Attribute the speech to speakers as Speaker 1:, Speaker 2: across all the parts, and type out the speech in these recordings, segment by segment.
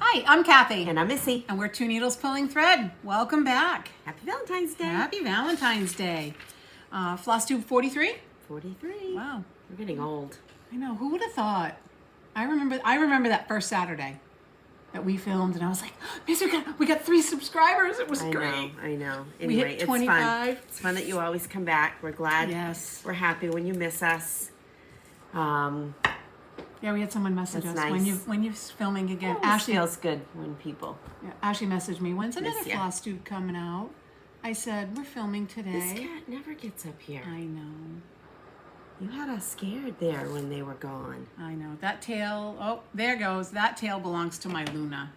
Speaker 1: Hi, I'm Kathy.
Speaker 2: And I'm Missy.
Speaker 1: And we're Two Needles Pulling Thread. Welcome back.
Speaker 2: Happy Valentine's Day.
Speaker 1: Happy Valentine's Day. Flosstube 43?
Speaker 2: 43.
Speaker 1: Wow.
Speaker 2: We're getting old.
Speaker 1: I know. Who would have thought? I remember that first Saturday that we filmed, and I was like, Miss, we got 3 subscribers. It was great.
Speaker 2: I know.
Speaker 1: We
Speaker 2: Anyway,
Speaker 1: hit 25.
Speaker 2: It's fun. It's fun that you always come back. We're glad.
Speaker 1: Yes.
Speaker 2: We're happy when you miss us.
Speaker 1: Yeah, we had someone message us
Speaker 2: nice.
Speaker 1: when you're filming again.
Speaker 2: It
Speaker 1: Ashley
Speaker 2: feels good when people.
Speaker 1: Yeah, Ashley messaged me. When's another
Speaker 2: Miss ya.
Speaker 1: Flosstube coming out? I said, we're filming
Speaker 2: This
Speaker 1: today.
Speaker 2: cat never gets up here.
Speaker 1: I know.
Speaker 2: You had us scared there when they were gone.
Speaker 1: I know. That tail, oh, there goes. That tail belongs to my Luna.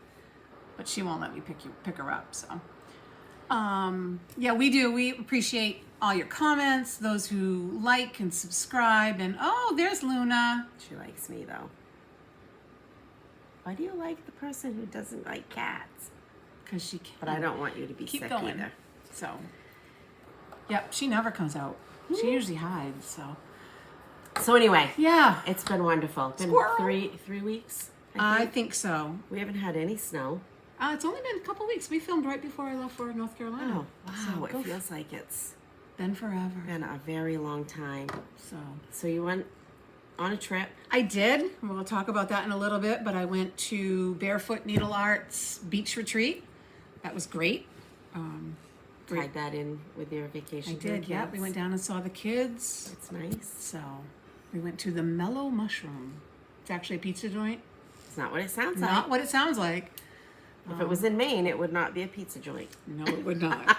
Speaker 1: But she won't let me pick her up, so. Yeah, we do. We appreciate all your comments, those who like and subscribe, and oh, there's Luna.
Speaker 2: She likes me, though. Why do you like the person who doesn't like cats?
Speaker 1: Because she can't.
Speaker 2: But I don't want you to be
Speaker 1: Keep
Speaker 2: sick
Speaker 1: going.
Speaker 2: either.
Speaker 1: So, yep, she never comes out. She usually hides, so.
Speaker 2: So anyway,
Speaker 1: Yeah.
Speaker 2: it's been wonderful. It's been
Speaker 1: Squirrel.
Speaker 2: three weeks.
Speaker 1: I think so.
Speaker 2: We haven't had any snow.
Speaker 1: It's only been a couple weeks. We filmed right before I left for North Carolina.
Speaker 2: Oh,
Speaker 1: So
Speaker 2: wow.
Speaker 1: go
Speaker 2: It feels like it's
Speaker 1: been forever.
Speaker 2: been a very long time. So you went on a trip.
Speaker 1: I did. We'll talk about that in a little bit, but I went to Barefoot Needle Arts Beach Retreat. That was great.
Speaker 2: Tied that in with your vacation.
Speaker 1: I did, yeah. We went down and saw the kids.
Speaker 2: It's nice.
Speaker 1: So we went to the Mellow Mushroom. It's actually a pizza joint.
Speaker 2: It's not what it sounds
Speaker 1: Not
Speaker 2: like.
Speaker 1: what it sounds like.
Speaker 2: If it was in Maine, it would not be a pizza joint.
Speaker 1: No, it would not.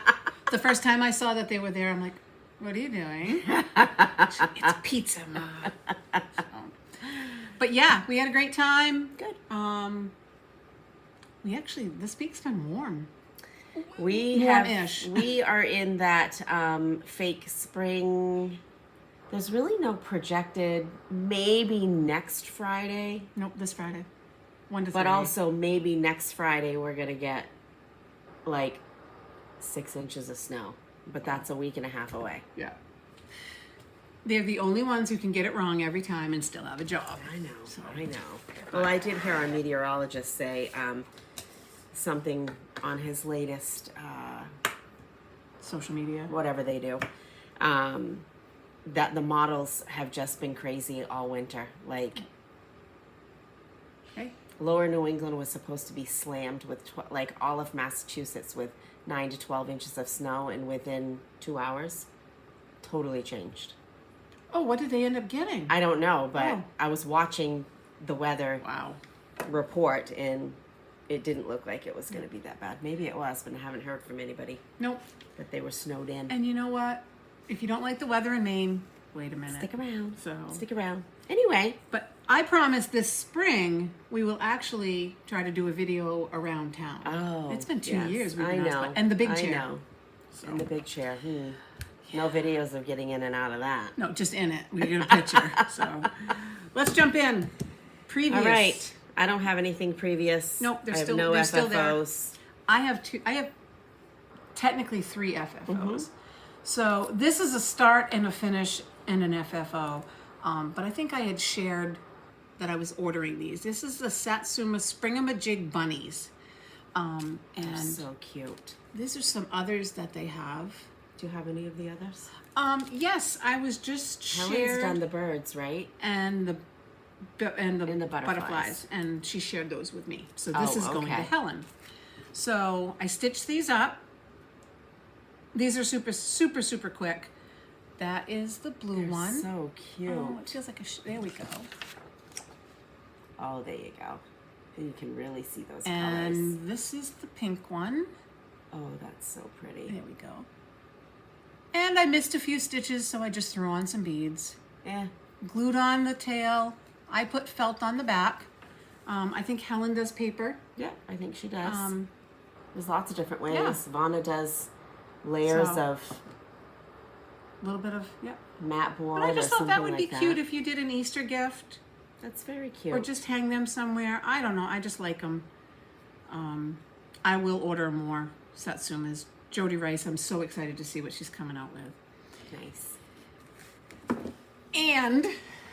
Speaker 1: The first time I saw that they were there, I'm like, what are you doing? It's pizza, Ma. So, but yeah, we had a great time.
Speaker 2: Good.
Speaker 1: This week's been warm.
Speaker 2: We are in that fake spring. There's really no projected. Maybe next Friday.
Speaker 1: Nope, this Friday. 1 to 3.
Speaker 2: But also maybe next Friday we're gonna get like 6 inches of snow. But that's a week and a half away.
Speaker 1: Yeah. They're the only ones who can get it wrong every time and still have a job.
Speaker 2: I know. I know. Well, I did hear our meteorologist say something on his latest
Speaker 1: Social media.
Speaker 2: whatever they do. That the models have just been crazy all winter. Like
Speaker 1: Okay.
Speaker 2: Lower New England was supposed to be slammed with like all of Massachusetts with 9 to 12 inches of snow, and within 2 hours, totally changed.
Speaker 1: Oh, what did they end up getting?
Speaker 2: I don't know, but
Speaker 1: Oh.
Speaker 2: I was watching the weather
Speaker 1: Wow.
Speaker 2: report, and it didn't look like it was going to be that bad. Maybe it was, but I haven't heard from anybody
Speaker 1: Nope.
Speaker 2: that they were snowed in.
Speaker 1: And you know what? If you don't like the weather in Maine, wait a minute.
Speaker 2: Stick around.
Speaker 1: So.
Speaker 2: Stick around. Anyway,
Speaker 1: But I promise this spring we will actually try to do a video around town.
Speaker 2: oh,
Speaker 1: It's been 2
Speaker 2: yes,
Speaker 1: years we've
Speaker 2: I
Speaker 1: been
Speaker 2: know.
Speaker 1: outside. And the big
Speaker 2: I
Speaker 1: chair.
Speaker 2: know.
Speaker 1: So.
Speaker 2: And the big chair. No videos of getting in and out of that.
Speaker 1: No, just in it. We get a picture. So let's jump in. Previous.
Speaker 2: All right. I don't have anything previous.
Speaker 1: Nope, they're
Speaker 2: I have
Speaker 1: still-
Speaker 2: no
Speaker 1: they're
Speaker 2: FFOs.
Speaker 1: still there. I have technically 3 FFOs.
Speaker 2: Mm-hmm.
Speaker 1: So this is a start and a finish and an FFO. But I think I had shared that I was ordering these. This is the Satsuma Springamajig Bunnies. And
Speaker 2: So cute.
Speaker 1: these are some others that they have.
Speaker 2: Do you have any of the others?
Speaker 1: Yes, I was just
Speaker 2: Helen's
Speaker 1: shared
Speaker 2: done the birds, right?
Speaker 1: and the
Speaker 2: butterflies.
Speaker 1: butterflies, and she shared those with me. So this
Speaker 2: Oh,
Speaker 1: is going to
Speaker 2: okay.
Speaker 1: Helen. So I stitched these up. These are super, super, super quick. That is the blue
Speaker 2: They're
Speaker 1: one.
Speaker 2: so cute.
Speaker 1: Oh, it feels like there we go.
Speaker 2: Oh, there you go. And you can really see those colors.
Speaker 1: And this is the pink one.
Speaker 2: Oh, that's so pretty.
Speaker 1: There we go. And I missed a few stitches, so I just threw on some beads.
Speaker 2: Yeah.
Speaker 1: Glued on the tail. I put felt on the back. I think Helen does paper.
Speaker 2: Yeah, I think she does.
Speaker 1: Um,
Speaker 2: There's lots of different ways.
Speaker 1: yeah.
Speaker 2: Vanna does layers
Speaker 1: So,
Speaker 2: of
Speaker 1: a little bit of, yeah.
Speaker 2: mat board
Speaker 1: But I
Speaker 2: or
Speaker 1: just thought
Speaker 2: something
Speaker 1: that would be
Speaker 2: like
Speaker 1: cute if you did an Easter gift.
Speaker 2: That's very cute.
Speaker 1: Or just hang them somewhere. I don't know. I just like them. I will order more Satsumas. Jody Rice, I'm so excited to see what she's coming out with.
Speaker 2: Nice.
Speaker 1: And,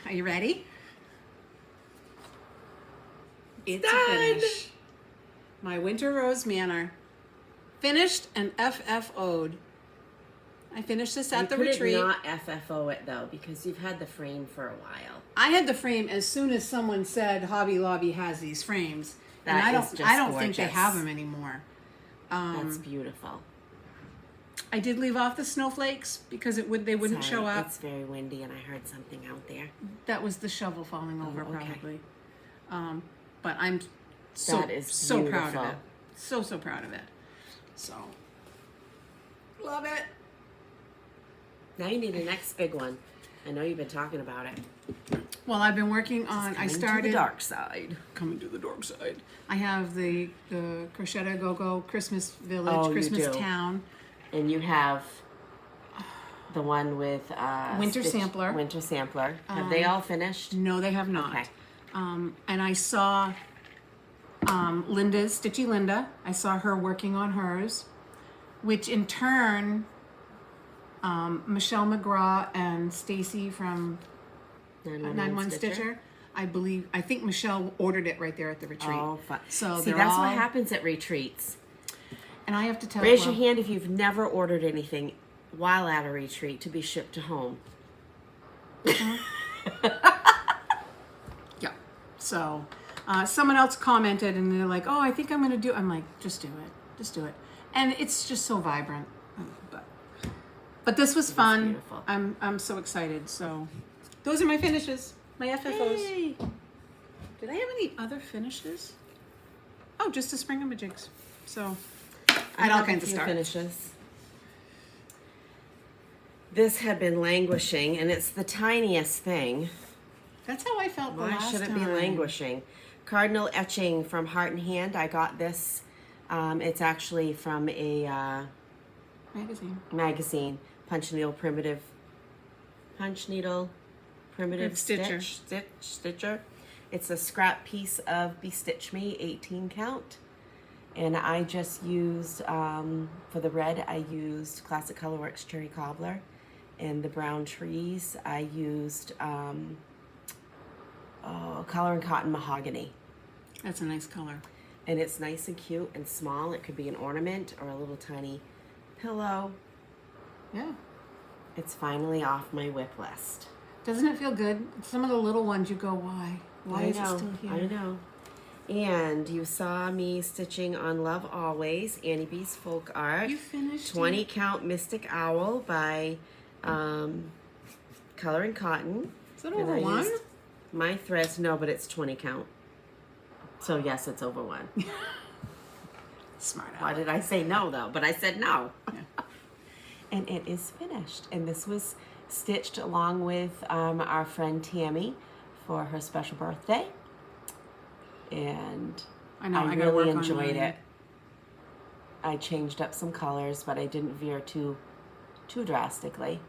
Speaker 1: are you ready? It's
Speaker 2: Done.
Speaker 1: a finish. my Winter Rose Manor. Finished and FFO'd. I finished this at the retreat.
Speaker 2: You could not FFO it though, because you've had the frame for a while.
Speaker 1: I had the frame as soon as someone said Hobby Lobby has these frames. And
Speaker 2: That
Speaker 1: I
Speaker 2: is just
Speaker 1: don't think they
Speaker 2: gorgeous.
Speaker 1: have them anymore.
Speaker 2: That's beautiful.
Speaker 1: I did leave off the snowflakes because they wouldn't
Speaker 2: Sorry,
Speaker 1: show up.
Speaker 2: It's very windy and I heard something out there.
Speaker 1: That was the shovel falling over,
Speaker 2: okay.
Speaker 1: probably. But I'm so
Speaker 2: That is
Speaker 1: so proud of
Speaker 2: beautiful.
Speaker 1: it. So proud of it. So love it.
Speaker 2: Now you need the next big one. I know you've been talking about it.
Speaker 1: Well, I've been working on. I
Speaker 2: Coming
Speaker 1: started
Speaker 2: to the dark side.
Speaker 1: coming to the dark side. I have the Crochetta Go-Go Christmas Village,
Speaker 2: Oh, you
Speaker 1: Christmas
Speaker 2: do.
Speaker 1: Town.
Speaker 2: And you have the one with
Speaker 1: Winter Sampler.
Speaker 2: Winter Sampler. Have they all finished?
Speaker 1: No, they have not.
Speaker 2: Okay.
Speaker 1: And I saw Linda's, Stitchy Linda. I saw her working on hers, which in turn, Michelle McGraw and Stacy from 9-1 Stitcher. I think Michelle ordered it right there at the retreat.
Speaker 2: Oh, fun.
Speaker 1: So
Speaker 2: See,
Speaker 1: they're
Speaker 2: that's
Speaker 1: all,
Speaker 2: what happens at retreats.
Speaker 1: And I have to tell
Speaker 2: Raise your hand if you've never ordered anything while at a retreat to be shipped to home.
Speaker 1: Yeah. So someone else commented and they're like, "Oh, I think I'm going to do." I'm like, "Just do it. Just do it." And it's just so vibrant. But this was fun.
Speaker 2: beautiful.
Speaker 1: I'm so excited. So those are my finishes. My FFOs.
Speaker 2: Yay.
Speaker 1: Did I have any other finishes? Oh, just the Springamajigs. So I had all
Speaker 2: have a
Speaker 1: kinds of
Speaker 2: few
Speaker 1: stuff.
Speaker 2: finishes. This had been languishing, and it's the tiniest thing.
Speaker 1: That's how I felt the
Speaker 2: Why
Speaker 1: last
Speaker 2: should it
Speaker 1: time.
Speaker 2: be languishing? Cardinal Etching from Heart and Hand. I got this. It's actually from a
Speaker 1: Magazine.
Speaker 2: Punch Needle Primitive
Speaker 1: Stitcher.
Speaker 2: Stitcher. It's a scrap piece of Stitch Me 18 count. And I just used, for the red, I used Classic Colorworks Cherry Cobbler. And the brown trees, I used Color and Cotton Mahogany.
Speaker 1: That's a nice color.
Speaker 2: And it's nice and cute and small. It could be an ornament or a little tiny pillow.
Speaker 1: Yeah.
Speaker 2: It's finally off my whip list.
Speaker 1: Doesn't it feel good? Some of the little ones you go, why? Why is it still here?
Speaker 2: I know. And you saw me stitching on Love Always, Annie B's Folk Art.
Speaker 1: You finished
Speaker 2: 20 count Mystic Owl by Color and Cotton.
Speaker 1: Is that
Speaker 2: And
Speaker 1: over
Speaker 2: I
Speaker 1: one?
Speaker 2: used my threads, no, but it's 20 count. So yes, it's over one.
Speaker 1: Smart.
Speaker 2: Why did I say no though? But I said no.
Speaker 1: Yeah.
Speaker 2: And it is finished. And this was stitched along with our friend Tammy for her special birthday. And
Speaker 1: I know. I gotta
Speaker 2: really
Speaker 1: work on
Speaker 2: enjoyed
Speaker 1: mine.
Speaker 2: it. I changed up some colors, but I didn't veer too drastically.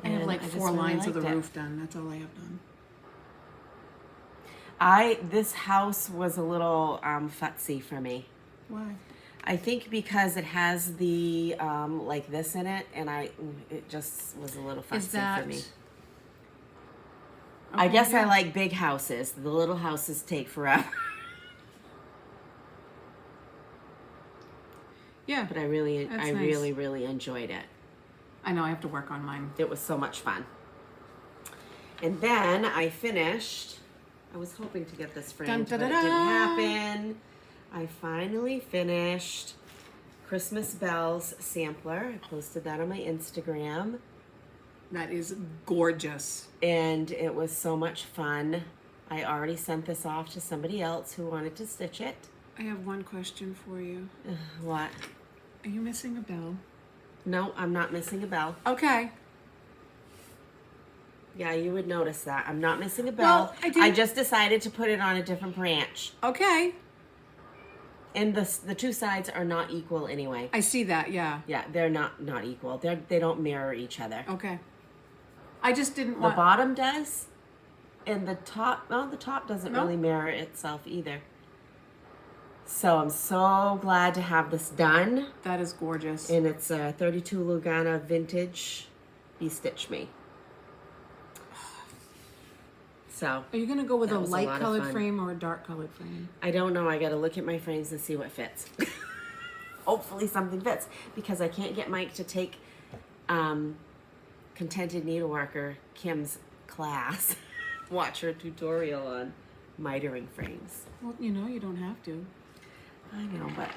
Speaker 1: I have
Speaker 2: And
Speaker 1: like
Speaker 2: just
Speaker 1: 4
Speaker 2: really
Speaker 1: lines of the
Speaker 2: liked it.
Speaker 1: roof done. That's all I have done.
Speaker 2: This house was a little futsy for me.
Speaker 1: Why?
Speaker 2: I think because it has the like this in it, and it just was a little fussy
Speaker 1: Is that
Speaker 2: for me.
Speaker 1: Okay,
Speaker 2: I guess
Speaker 1: yeah.
Speaker 2: I like big houses. The little houses take forever.
Speaker 1: Yeah.
Speaker 2: But I really
Speaker 1: That's nice.
Speaker 2: really enjoyed it.
Speaker 1: I know. I have to work on mine.
Speaker 2: It was so much fun. And then I finished. I was hoping to get this framed, but it didn't happen. I finally finished Christmas Bells sampler. I posted that on my Instagram.
Speaker 1: That is gorgeous.
Speaker 2: And it was so much fun. I already sent this off to somebody else who wanted to stitch it.
Speaker 1: I have one question for you.
Speaker 2: What?
Speaker 1: Are you missing a bell?
Speaker 2: No, I'm not missing a bell.
Speaker 1: Okay.
Speaker 2: Yeah, you would notice that. I'm not missing a bell.
Speaker 1: Well, I
Speaker 2: just decided to put it on a different branch.
Speaker 1: Okay.
Speaker 2: And the two sides are not equal anyway.
Speaker 1: I see that. Yeah.
Speaker 2: Yeah, they're not equal. They don't mirror each other.
Speaker 1: Okay. I just didn't
Speaker 2: The
Speaker 1: want.
Speaker 2: bottom does, and the top doesn't
Speaker 1: No.
Speaker 2: really mirror itself either. So I'm so glad to have this done.
Speaker 1: That is gorgeous.
Speaker 2: And it's a 32 Lugana vintage Stitch Me. So
Speaker 1: Are you gonna go with
Speaker 2: That
Speaker 1: a
Speaker 2: was a
Speaker 1: light
Speaker 2: lot of
Speaker 1: colored
Speaker 2: fun.
Speaker 1: frame or a dark colored frame?
Speaker 2: I don't know. I got to look at my frames and see what fits. Hopefully something fits, because I can't get Mike to take Contented Needleworker Kim's class. Watch her tutorial on mitering frames.
Speaker 1: Well, you know, you don't have to.
Speaker 2: I know, but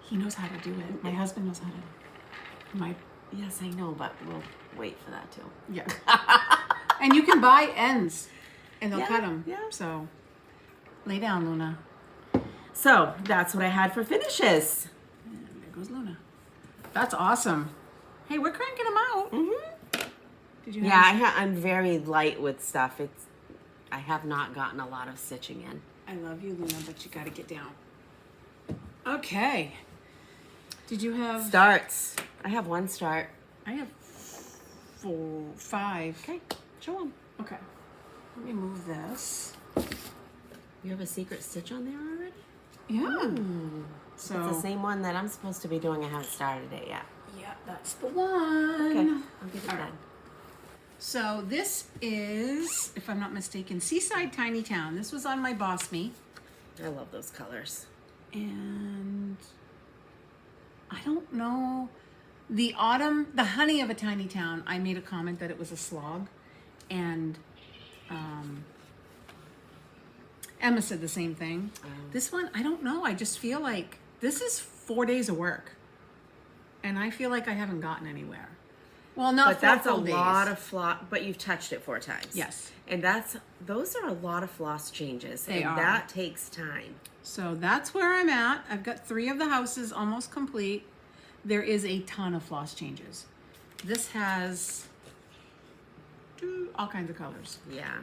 Speaker 1: He knows how to do it. My husband knows how to.
Speaker 2: yes, I know, but we'll wait for that too.
Speaker 1: Yeah. And you can buy ends, and they'll
Speaker 2: Yeah,
Speaker 1: cut them.
Speaker 2: yeah.
Speaker 1: So, lay down, Luna.
Speaker 2: So that's what I had for finishes.
Speaker 1: And there goes Luna. That's awesome. Hey, we're cranking them out.
Speaker 2: Mm-hmm.
Speaker 1: Did you?
Speaker 2: Yeah, I'm very light with stuff. I have not gotten a lot of stitching in.
Speaker 1: I love you, Luna, but you got to get down. Okay. Did you have?
Speaker 2: Starts. I have one start.
Speaker 1: I have 5.
Speaker 2: Okay, show them.
Speaker 1: Okay. Let me move this.
Speaker 2: You have a secret stitch on there already?
Speaker 1: Yeah.
Speaker 2: Ooh.
Speaker 1: So.
Speaker 2: It's the same one that I'm supposed to be doing. I haven't started it yet.
Speaker 1: Yeah, that's the one.
Speaker 2: Okay, I'll get it
Speaker 1: All right.
Speaker 2: done.
Speaker 1: So this is, if I'm not mistaken, Seaside Tiny Town. This was on my BOSME.
Speaker 2: I love those colors.
Speaker 1: And I don't know. The autumn, the honey of a tiny town, I made a comment that it was a slog. And Emma said the same thing. This one, I don't know. I just feel like this is 4 days of work. And I feel like I haven't gotten anywhere. Well, not
Speaker 2: But that's a
Speaker 1: full days.
Speaker 2: lot of floss. But you've touched it 4 times.
Speaker 1: Yes.
Speaker 2: And those are a lot of floss changes.
Speaker 1: They
Speaker 2: and
Speaker 1: are.
Speaker 2: that takes time.
Speaker 1: So that's where I'm at. I've got 3 of the houses almost complete. There is a ton of floss changes. This has all kinds of colors.
Speaker 2: Yeah.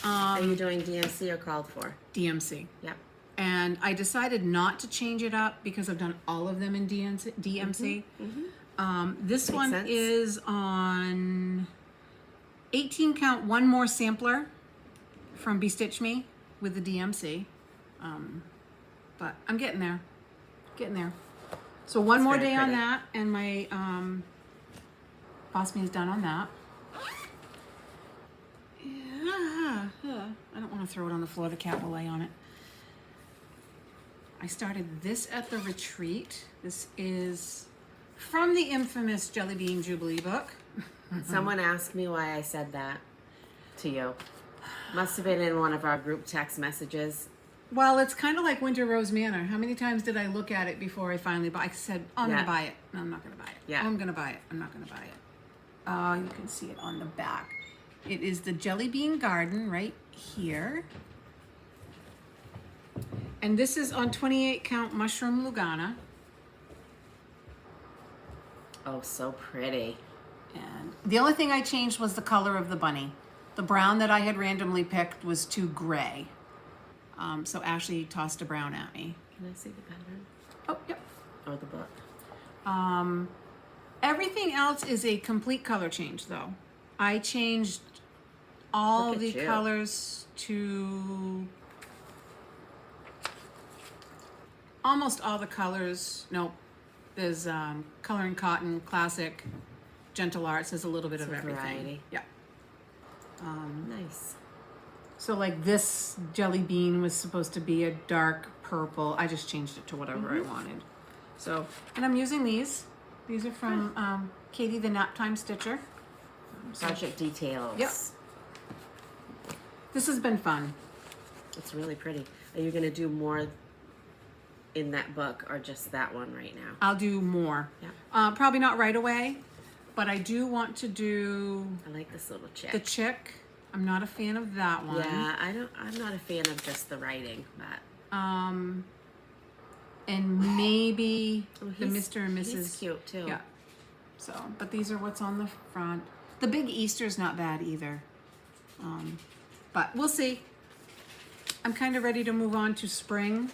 Speaker 2: Are
Speaker 1: Um,
Speaker 2: you doing DMC or called for?
Speaker 1: DMC.
Speaker 2: Yep.
Speaker 1: And I decided not to change it up because I've done all of them in DMC. This
Speaker 2: Makes
Speaker 1: one
Speaker 2: sense.
Speaker 1: is on 18 count, one more sampler from Bestitch Me with the DMC. But I'm getting there. Getting there. So one
Speaker 2: It's
Speaker 1: more
Speaker 2: very
Speaker 1: day on
Speaker 2: pretty.
Speaker 1: that, and my BOSME is done on that. Yeah, I don't want to throw it on the floor. The cat will lay on it. I started this at the retreat. This is from the infamous Jelly Bean Jubilee book.
Speaker 2: Someone asked me why I said that to you. Must have been in one of our group text messages.
Speaker 1: Well, it's kind of like Winter Rose Manor. How many times did I look at it before I finally buy? I said, oh, I'm
Speaker 2: Yeah.
Speaker 1: going to buy it. No, I'm not going to buy it.
Speaker 2: Yeah.
Speaker 1: Oh, I'm going to buy it. I'm not going to buy it. You can see it on the back. It is the Jelly Bean Garden right here. And this is on 28 count Mushroom Lugana.
Speaker 2: Oh, so pretty.
Speaker 1: And the only thing I changed was the color of the bunny. The brown that I had randomly picked was too gray. So Ashley tossed a brown at me.
Speaker 2: Can I see the pattern?
Speaker 1: Oh, yep.
Speaker 2: Or the book?
Speaker 1: Everything else is a complete color change, though. I changed all
Speaker 2: Look
Speaker 1: of the
Speaker 2: at you.
Speaker 1: colors to almost all the colors. Nope. There's Coloring Cotton, Classic, Gentle Arts. There's a little bit of
Speaker 2: Some
Speaker 1: everything.
Speaker 2: variety.
Speaker 1: Yeah.
Speaker 2: Nice.
Speaker 1: So like this jelly bean was supposed to be a dark purple. I just changed it to whatever I wanted. So, and I'm using these. These are from Katie the Naptime Stitcher.
Speaker 2: Project details.
Speaker 1: Yep. This has been fun.
Speaker 2: It's really pretty. Are you going to do more in that book or just that one right now?
Speaker 1: I'll do more.
Speaker 2: Yeah.
Speaker 1: Probably not right away, but I do want to do
Speaker 2: I like this little chick.
Speaker 1: the chick. I'm not a fan of that one.
Speaker 2: Yeah, I'm not a fan of just the writing, but
Speaker 1: And maybe the
Speaker 2: he's-
Speaker 1: Mr. and Mrs.
Speaker 2: He's cute too.
Speaker 1: Yeah. So, but these are what's on the front. The big Easter's not bad either. But we'll see. I'm kind of ready to move on to spring.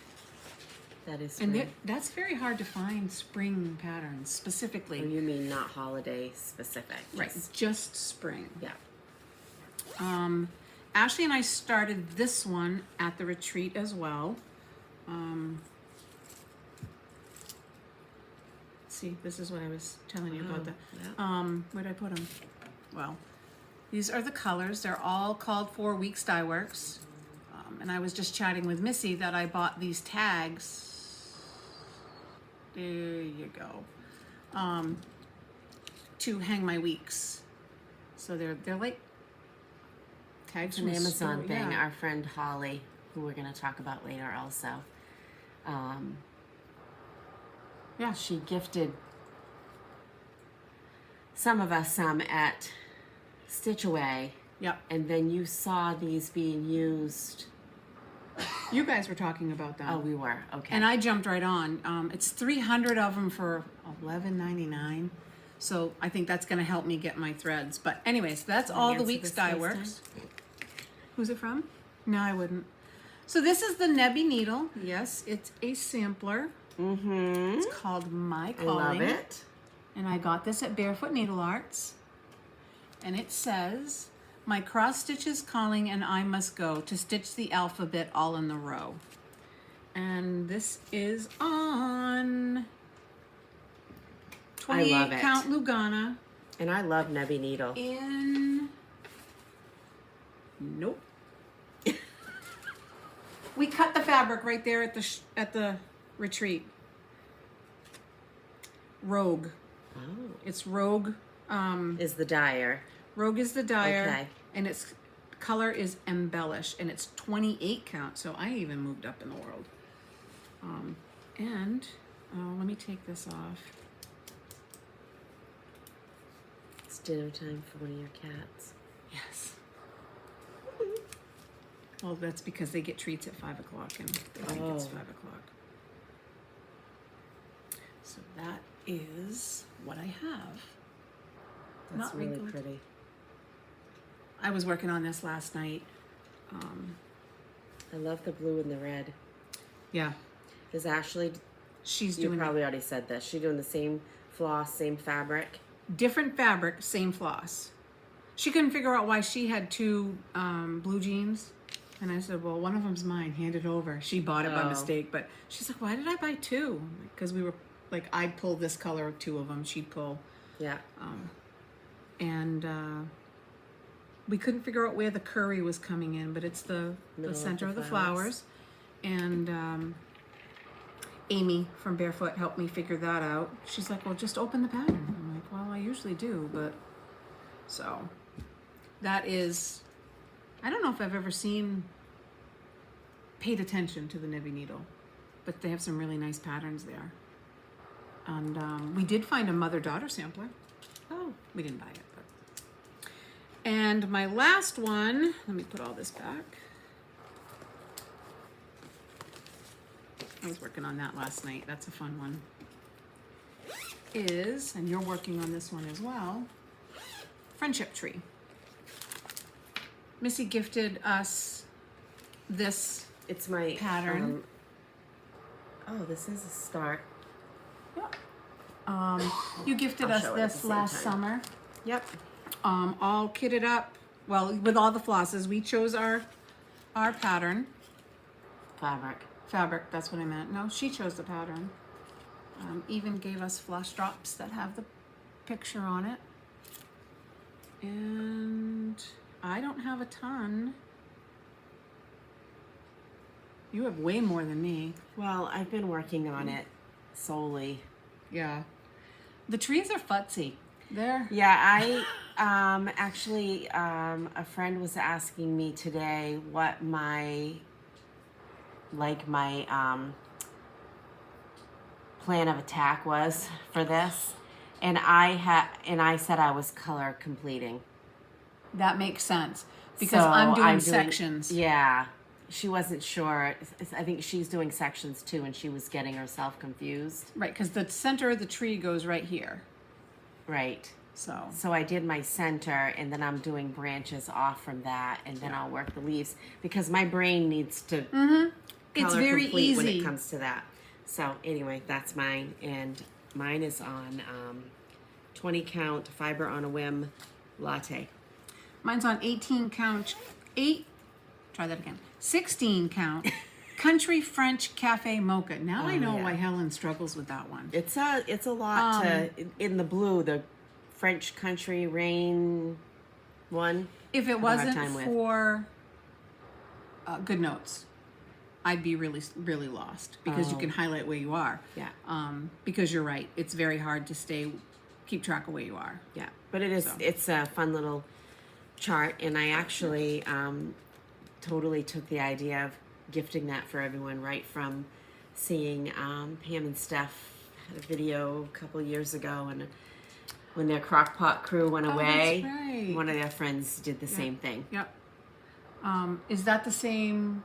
Speaker 2: That is
Speaker 1: And
Speaker 2: great.
Speaker 1: that's very hard to find spring patterns specifically.
Speaker 2: Oh, you mean not holiday specific?
Speaker 1: Right,
Speaker 2: Just-
Speaker 1: just spring.
Speaker 2: Yeah.
Speaker 1: Ashley and I started this one at the retreat as well. See, this is what I was telling you about.
Speaker 2: Oh, yeah.
Speaker 1: Where'd I put them? Well, These are the colors. They're all called for Weeks Dye Works. And I was just chatting with Missy that I bought these tags. There you go. To hang my weeks. So they're like tags
Speaker 2: It's
Speaker 1: from
Speaker 2: an
Speaker 1: a
Speaker 2: Amazon
Speaker 1: store,
Speaker 2: thing.
Speaker 1: yeah.
Speaker 2: Our friend Holly, who we're going to talk about later also,
Speaker 1: Yeah.
Speaker 2: she gifted some of us some at Stitch Away,
Speaker 1: Yep.
Speaker 2: and then you saw these being used.
Speaker 1: You guys were talking about that.
Speaker 2: Oh, we were. Okay.
Speaker 1: And I jumped right on. It's 300 of them for $11.99. So I think that's going to help me get my threads. But anyways, that's all the
Speaker 2: answer
Speaker 1: Weeks
Speaker 2: this
Speaker 1: Dye
Speaker 2: this
Speaker 1: Works. Who's it from? No, I wouldn't. So this is the Nebby needle. Yes, it's a sampler.
Speaker 2: Mm-hmm.
Speaker 1: It's called My
Speaker 2: I
Speaker 1: Calling.
Speaker 2: love it.
Speaker 1: And I got this at Barefoot Needle Arts. And it says, my cross stitch is calling and I must go to stitch the alphabet all in the row. And this is on 28
Speaker 2: love it.
Speaker 1: count Lugana
Speaker 2: And I love Nebby Needle.
Speaker 1: in, nope. We cut the fabric right there at the retreat. Rogue.
Speaker 2: Oh.
Speaker 1: It's Rogue.
Speaker 2: Is the dyer.
Speaker 1: Rogue is the dyer,
Speaker 2: Okay.
Speaker 1: and its color is Embellish, and it's 28 count, so I even moved up in the world. Let me take this off.
Speaker 2: It's dinner time for one of your cats.
Speaker 1: Yes. Well, that's because they get treats at 5 o'clock, and they think it's 5 o'clock. So that is what I have.
Speaker 2: That's
Speaker 1: Not
Speaker 2: really
Speaker 1: wrinkled.
Speaker 2: pretty.
Speaker 1: I was working on this last night.
Speaker 2: I love the blue and the red.
Speaker 1: Yeah,
Speaker 2: Is Ashley,
Speaker 1: she's
Speaker 2: you
Speaker 1: doing
Speaker 2: probably already said this, she's doing the same floss, same fabric?
Speaker 1: different fabric, same floss. She couldn't figure out why she had two blue jeans. And I said, well, one of them's mine, hand it over. She bought it by
Speaker 2: Oh.
Speaker 1: mistake, but she's like, why did I buy two? Because we were, like, I'd pull this color, two of them, she'd pull.
Speaker 2: Yeah.
Speaker 1: And we couldn't figure out where the curry was coming in, but it's the
Speaker 2: Middle of
Speaker 1: center
Speaker 2: the
Speaker 1: of the
Speaker 2: flowers.
Speaker 1: flowers. And Amy from Barefoot helped me figure that out. She's like, well, just open the pattern. I'm like, well, I usually do, but so that is, I don't know if I've ever paid attention to the Nebby needle, but they have some really nice patterns there. And we did find a mother-daughter sampler.
Speaker 2: Oh.
Speaker 1: We didn't buy it, but. And my last one, let me put all this back. I was working on that last night. That's a fun one. Is, and you're working on this one as well, Friendship Tree. Missy gifted us this
Speaker 2: It's my
Speaker 1: pattern.
Speaker 2: Oh, this is a start.
Speaker 1: You gifted
Speaker 2: I'll
Speaker 1: us
Speaker 2: show it at
Speaker 1: this
Speaker 2: the same
Speaker 1: last
Speaker 2: time.
Speaker 1: summer.
Speaker 2: Yep.
Speaker 1: All kitted up. Well, with all the flosses, we chose our pattern. Fabric, that's what I meant. No, she chose the pattern. Even gave us floss drops that have the picture on it. And I don't have a ton. You have way more than me.
Speaker 2: Well, I've been working on it solely.
Speaker 1: Yeah. The trees are futzy. They're
Speaker 2: Yeah, I actually a friend was asking me today what my plan of attack was for this, and I said I was color completing.
Speaker 1: that makes sense because
Speaker 2: So
Speaker 1: I'm doing sections.
Speaker 2: Yeah, she wasn't sure. I think she's doing sections too, and she was getting herself confused.
Speaker 1: Right, because the center of the tree goes right here.
Speaker 2: Right.
Speaker 1: So
Speaker 2: I did my center, and then I'm doing branches off from that, and then I'll work the leaves because my brain needs to
Speaker 1: it's
Speaker 2: color
Speaker 1: very
Speaker 2: complete when
Speaker 1: easy.
Speaker 2: it comes to that. So anyway, that's mine, and mine is on 20 count fiber on a whim latte.
Speaker 1: Mine's on 18 count, 16 count, Country French Cafe Mocha. Now I know
Speaker 2: yeah.
Speaker 1: why Helen struggles with that one.
Speaker 2: It's a lot to in the blue, the French country rain one.
Speaker 1: If it
Speaker 2: have a hard
Speaker 1: wasn't
Speaker 2: time with.
Speaker 1: for good notes, I'd be really, really lost because you can highlight where you are.
Speaker 2: Yeah.
Speaker 1: Because you're right. It's very hard to keep track of where you are.
Speaker 2: Yeah, but it is.
Speaker 1: So.
Speaker 2: It's a fun little chart, and I actually totally took the idea of gifting that for everyone right from seeing Pam and Steph had a video a couple years ago, and when their crockpot crew went away,
Speaker 1: that's right.
Speaker 2: one of their friends did the same thing.
Speaker 1: Yep. Is that the same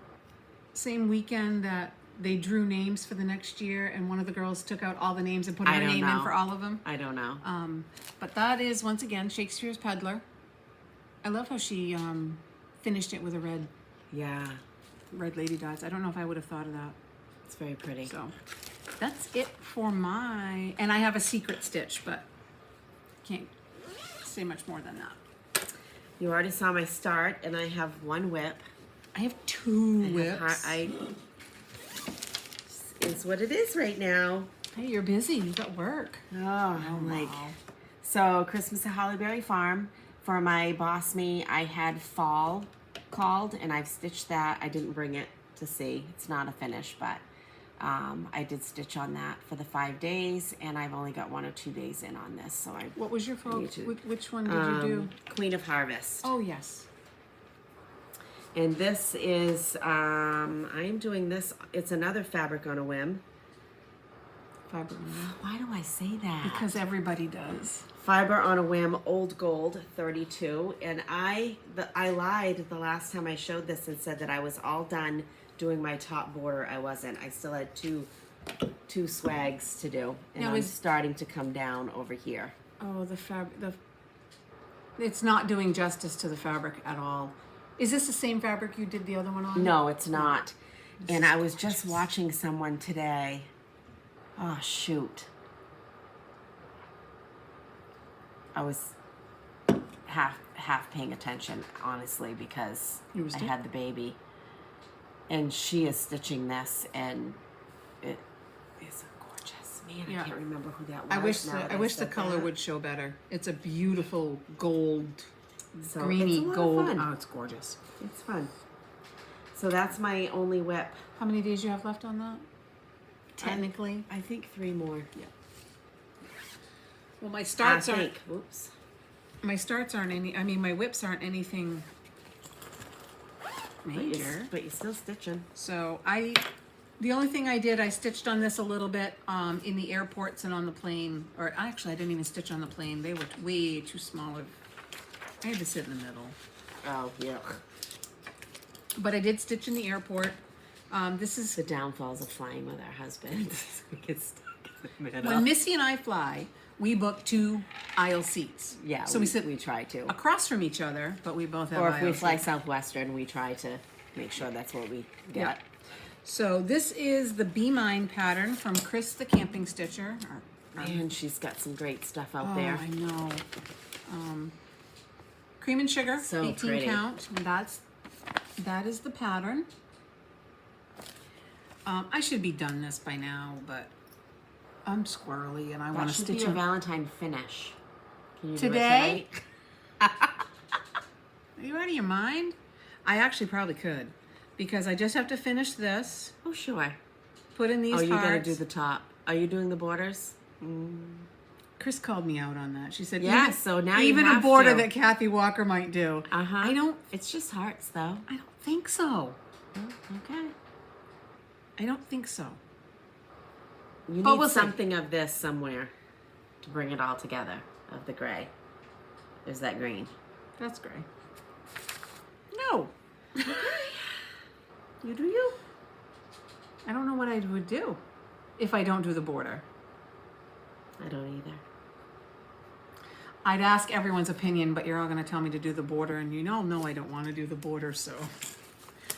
Speaker 1: weekend that they drew names for the next year, and one of the girls took out all the names and put her name in for all of them?
Speaker 2: I don't know.
Speaker 1: But that is, once again, Shakespeare's Peddler. I love how she finished it with a red lady dots. I don't know if I would have thought of that.
Speaker 2: It's very pretty.
Speaker 1: So that's it for and I have a secret stitch, but can't say much more than that.
Speaker 2: You already saw my start, and I have one whip.
Speaker 1: I have 2 whips.
Speaker 2: It's what it is right now.
Speaker 1: Hey, you're busy. You got work.
Speaker 2: Wow. So Christmas at Hollyberry Farm. For my BOSME, I had fall called, and I've stitched that. I didn't bring it to see. It's not a finish, but I did stitch on that for the 5 days, and I've only got 1 or 2 days in on this. So
Speaker 1: what was your fall? Which one did you do?
Speaker 2: Queen of Harvest.
Speaker 1: Oh, yes.
Speaker 2: And this is, I'm doing this, it's another fabric on a whim.
Speaker 1: Fiber on a whim.
Speaker 2: Why do I say that?
Speaker 1: Because everybody does.
Speaker 2: Fiber on a Whim, Old Gold, 32. And I lied the last time I showed this and said that I was all done doing my top border. I wasn't. I still had two swags to do. And
Speaker 1: now
Speaker 2: I'm starting to come down over here.
Speaker 1: Oh, the fabric. It's not doing justice to the fabric at all. Is this the same fabric you did the other one on?
Speaker 2: No, it's not. And I was just watching someone today. Oh, shoot. I was half paying attention, honestly, because I had the baby. And she is stitching this, and it is gorgeous. Man, I can't remember who that was.
Speaker 1: I wish the color would show better. It's a beautiful gold,
Speaker 2: so
Speaker 1: greeny
Speaker 2: it's
Speaker 1: gold.
Speaker 2: Fun.
Speaker 1: Oh, it's gorgeous.
Speaker 2: It's fun. So that's my only whip.
Speaker 1: How many days you have left on that? Technically,
Speaker 2: I think 3 more. Yeah.
Speaker 1: Well, my starts aren't.
Speaker 2: Whoops.
Speaker 1: My starts aren't any. I mean, my whips aren't anything major.
Speaker 2: But you're still stitching.
Speaker 1: So the only thing I did, I stitched on this a little bit in the airports and on the plane. Or actually, I didn't even stitch on the plane. They were way too small. I had to sit in the middle.
Speaker 2: Oh yeah.
Speaker 1: But I did stitch in the airport. This is
Speaker 2: the downfalls of flying with our husbands. We get stuck in the middle.
Speaker 1: When Missy and I fly, we book 2 aisle seats.
Speaker 2: Yeah,
Speaker 1: so
Speaker 2: we try to
Speaker 1: across from each other, but we both have.
Speaker 2: Or if we fly
Speaker 1: seats.
Speaker 2: Southwestern, we try to make sure that's what we get.
Speaker 1: Yeah. So this is the Be Mine pattern from Chris the Camping Stitcher.
Speaker 2: Man, she's got some great stuff out there.
Speaker 1: I know. Cream and sugar,
Speaker 2: so
Speaker 1: 18
Speaker 2: pretty.
Speaker 1: count. And that is the pattern. I should be done this by now, but I'm squirrely and I want to stitch.
Speaker 2: That should be a Valentine finish. Can you
Speaker 1: today?
Speaker 2: Do it tonight?
Speaker 1: Are you out of your mind? I actually probably could, because I just have to finish this.
Speaker 2: Oh, sure.
Speaker 1: Put in these hearts.
Speaker 2: Oh, you're going to do the top. Are you doing the borders?
Speaker 1: Chris called me out on that. She said,
Speaker 2: yeah, so now
Speaker 1: even
Speaker 2: you have
Speaker 1: a border
Speaker 2: to.
Speaker 1: that Kathy Walker might do.
Speaker 2: I don't. It's just hearts, though.
Speaker 1: I don't think so.
Speaker 2: Oh, okay.
Speaker 1: I don't think so.
Speaker 2: You need something of this somewhere to bring it all together, of the gray. There's that green.
Speaker 1: That's gray. No.
Speaker 2: You do you.
Speaker 1: I don't know what I would do if I don't do the border.
Speaker 2: I don't either.
Speaker 1: I'd ask everyone's opinion, but you're all going to tell me to do the border, and no, I don't want to do the border, so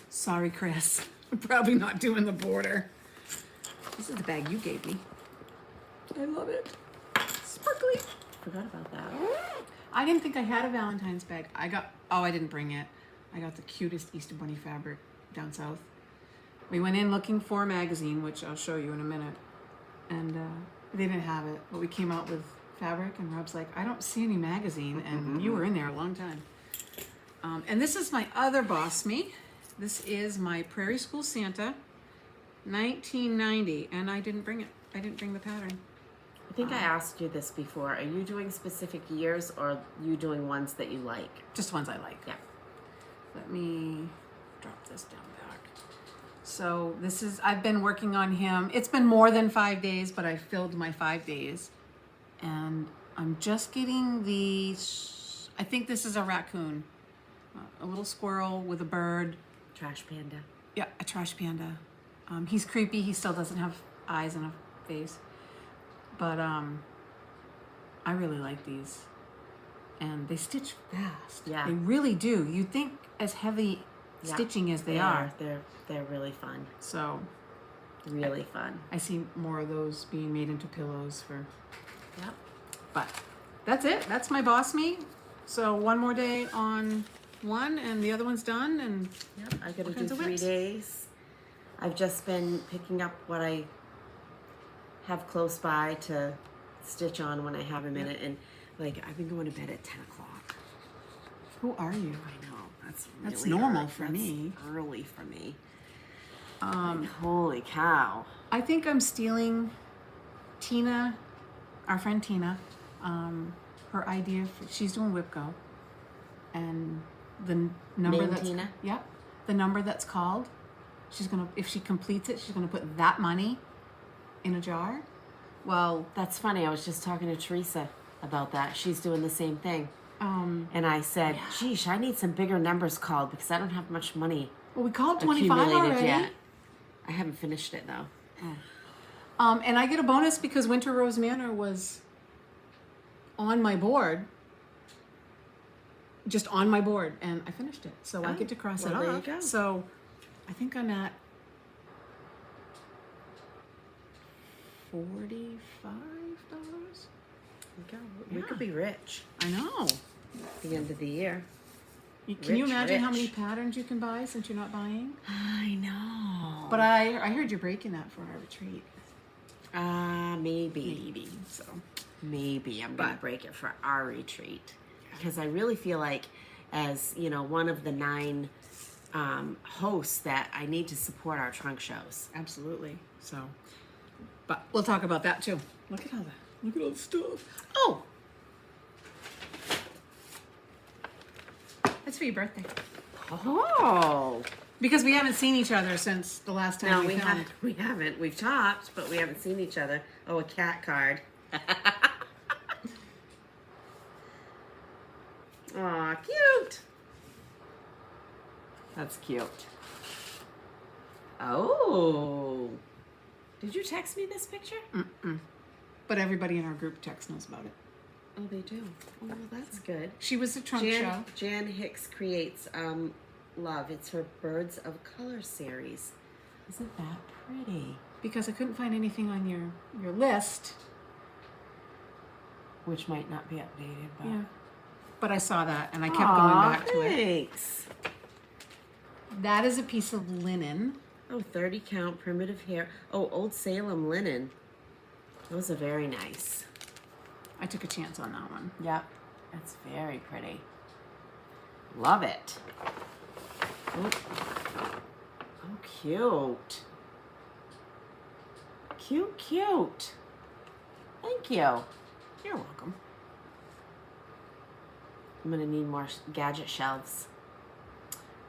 Speaker 1: sorry, Chris. I'm probably not doing the border. This is the bag you gave me. I love it. Sparkly.
Speaker 2: Forgot about that.
Speaker 1: I didn't think I had a Valentine's bag. I didn't bring it. I got the cutest Easter Bunny fabric down south. We went in looking for a magazine, which I'll show you in a minute, and they didn't have it, but we came out with fabric, and Rob's like, I don't see any magazine, and you were in there a long time. And this is my other BOSME. This is my Prairie School Santa, 1990, and I didn't bring it. I didn't bring the pattern.
Speaker 2: I think I asked you this before. Are you doing specific years or are you doing ones that you like?
Speaker 1: Just ones I like.
Speaker 2: Yeah.
Speaker 1: Let me drop this down back. So this is, I've been working on him. It's been more than 5 days, but I filled my 5 days. And I'm just getting these, I think this is a raccoon. A little squirrel with a bird.
Speaker 2: Trash panda.
Speaker 1: Yeah, a trash panda. He's creepy. He still doesn't have eyes and a face. But I really like these. And they stitch fast.
Speaker 2: Yeah.
Speaker 1: They really do. You think as heavy stitching as they are.
Speaker 2: They're really fun.
Speaker 1: So
Speaker 2: Really fun.
Speaker 1: I see more of those being made into pillows for.
Speaker 2: Yep.
Speaker 1: But that's it. That's my BOSME. So one more day on one, and the other one's done. And
Speaker 2: Yep. I gotta
Speaker 1: All
Speaker 2: do
Speaker 1: kinds of
Speaker 2: 3
Speaker 1: whips.
Speaker 2: days. I've just been picking up what I have close by to stitch on when I have a minute, and like I've been going to bed at 10 o'clock.
Speaker 1: who are you?
Speaker 2: I know that's
Speaker 1: That's
Speaker 2: really
Speaker 1: normal
Speaker 2: early.
Speaker 1: for
Speaker 2: That's
Speaker 1: me.
Speaker 2: Early for me. Holy cow!
Speaker 1: I think I'm stealing Tina, our friend Tina, her idea. She's doing WIPGO, and the number
Speaker 2: Name
Speaker 1: that's
Speaker 2: Tina?
Speaker 1: yeah, the number that's called. She's gonna, if she completes it, she's gonna put that money in a jar. Well,
Speaker 2: That's funny. I was just talking to Teresa about that. She's doing the same thing. And I said, "Geesh, I need some bigger numbers called because I don't have much money
Speaker 1: well, we called 25
Speaker 2: accumulated
Speaker 1: already.
Speaker 2: yet." I haven't finished it though.
Speaker 1: And I get a bonus because Winter Rose Manor was on my board, just on my board, and I finished it. So I
Speaker 2: Oh,
Speaker 1: get to cross
Speaker 2: well,
Speaker 1: it
Speaker 2: there you
Speaker 1: off.
Speaker 2: go.
Speaker 1: So I think I'm at $45.
Speaker 2: We could be rich
Speaker 1: I know.
Speaker 2: at the end of the year.
Speaker 1: Can you
Speaker 2: Rich,
Speaker 1: imagine how many
Speaker 2: rich.
Speaker 1: patterns you can buy since you're not buying?
Speaker 2: I know.
Speaker 1: But I heard you're breaking that for our retreat.
Speaker 2: Maybe.
Speaker 1: Maybe. So
Speaker 2: Maybe I'm gonna break it for our retreat because I really feel like, as you know, one of the 9 hosts, that I need to support our trunk shows.
Speaker 1: absolutely. So, but we'll talk about that too. Look at all the stuff. Oh, that's for your birthday.
Speaker 2: Oh,
Speaker 1: Because we haven't seen each other since the last time
Speaker 2: no,
Speaker 1: we
Speaker 2: we
Speaker 1: filmed.
Speaker 2: haven't. We haven't. We've talked, but we haven't seen each other. Oh, a cat card. Aw, cute. That's cute. Oh. Did you text me this picture?
Speaker 1: But everybody in our group text knows about it.
Speaker 2: Oh, they do. Oh, well, that's good.
Speaker 1: She was a trunk show.
Speaker 2: Jan Hicks creates Love. It's her Birds of Color series. Isn't that pretty?
Speaker 1: Because I couldn't find anything on your list.
Speaker 2: Which might not be updated, but...
Speaker 1: Yeah. But I saw that and I kept going back to it.
Speaker 2: Thanks.
Speaker 1: That is a piece of linen.
Speaker 2: Oh, 30 count primitive hair. Oh, Old Salem linen. Those are very nice.
Speaker 1: I took a chance on that one.
Speaker 2: Yep. That's very pretty. Love it. Oh, oh cute. Cute, cute. Thank you.
Speaker 1: You're welcome.
Speaker 2: I'm gonna need more gadget shelves.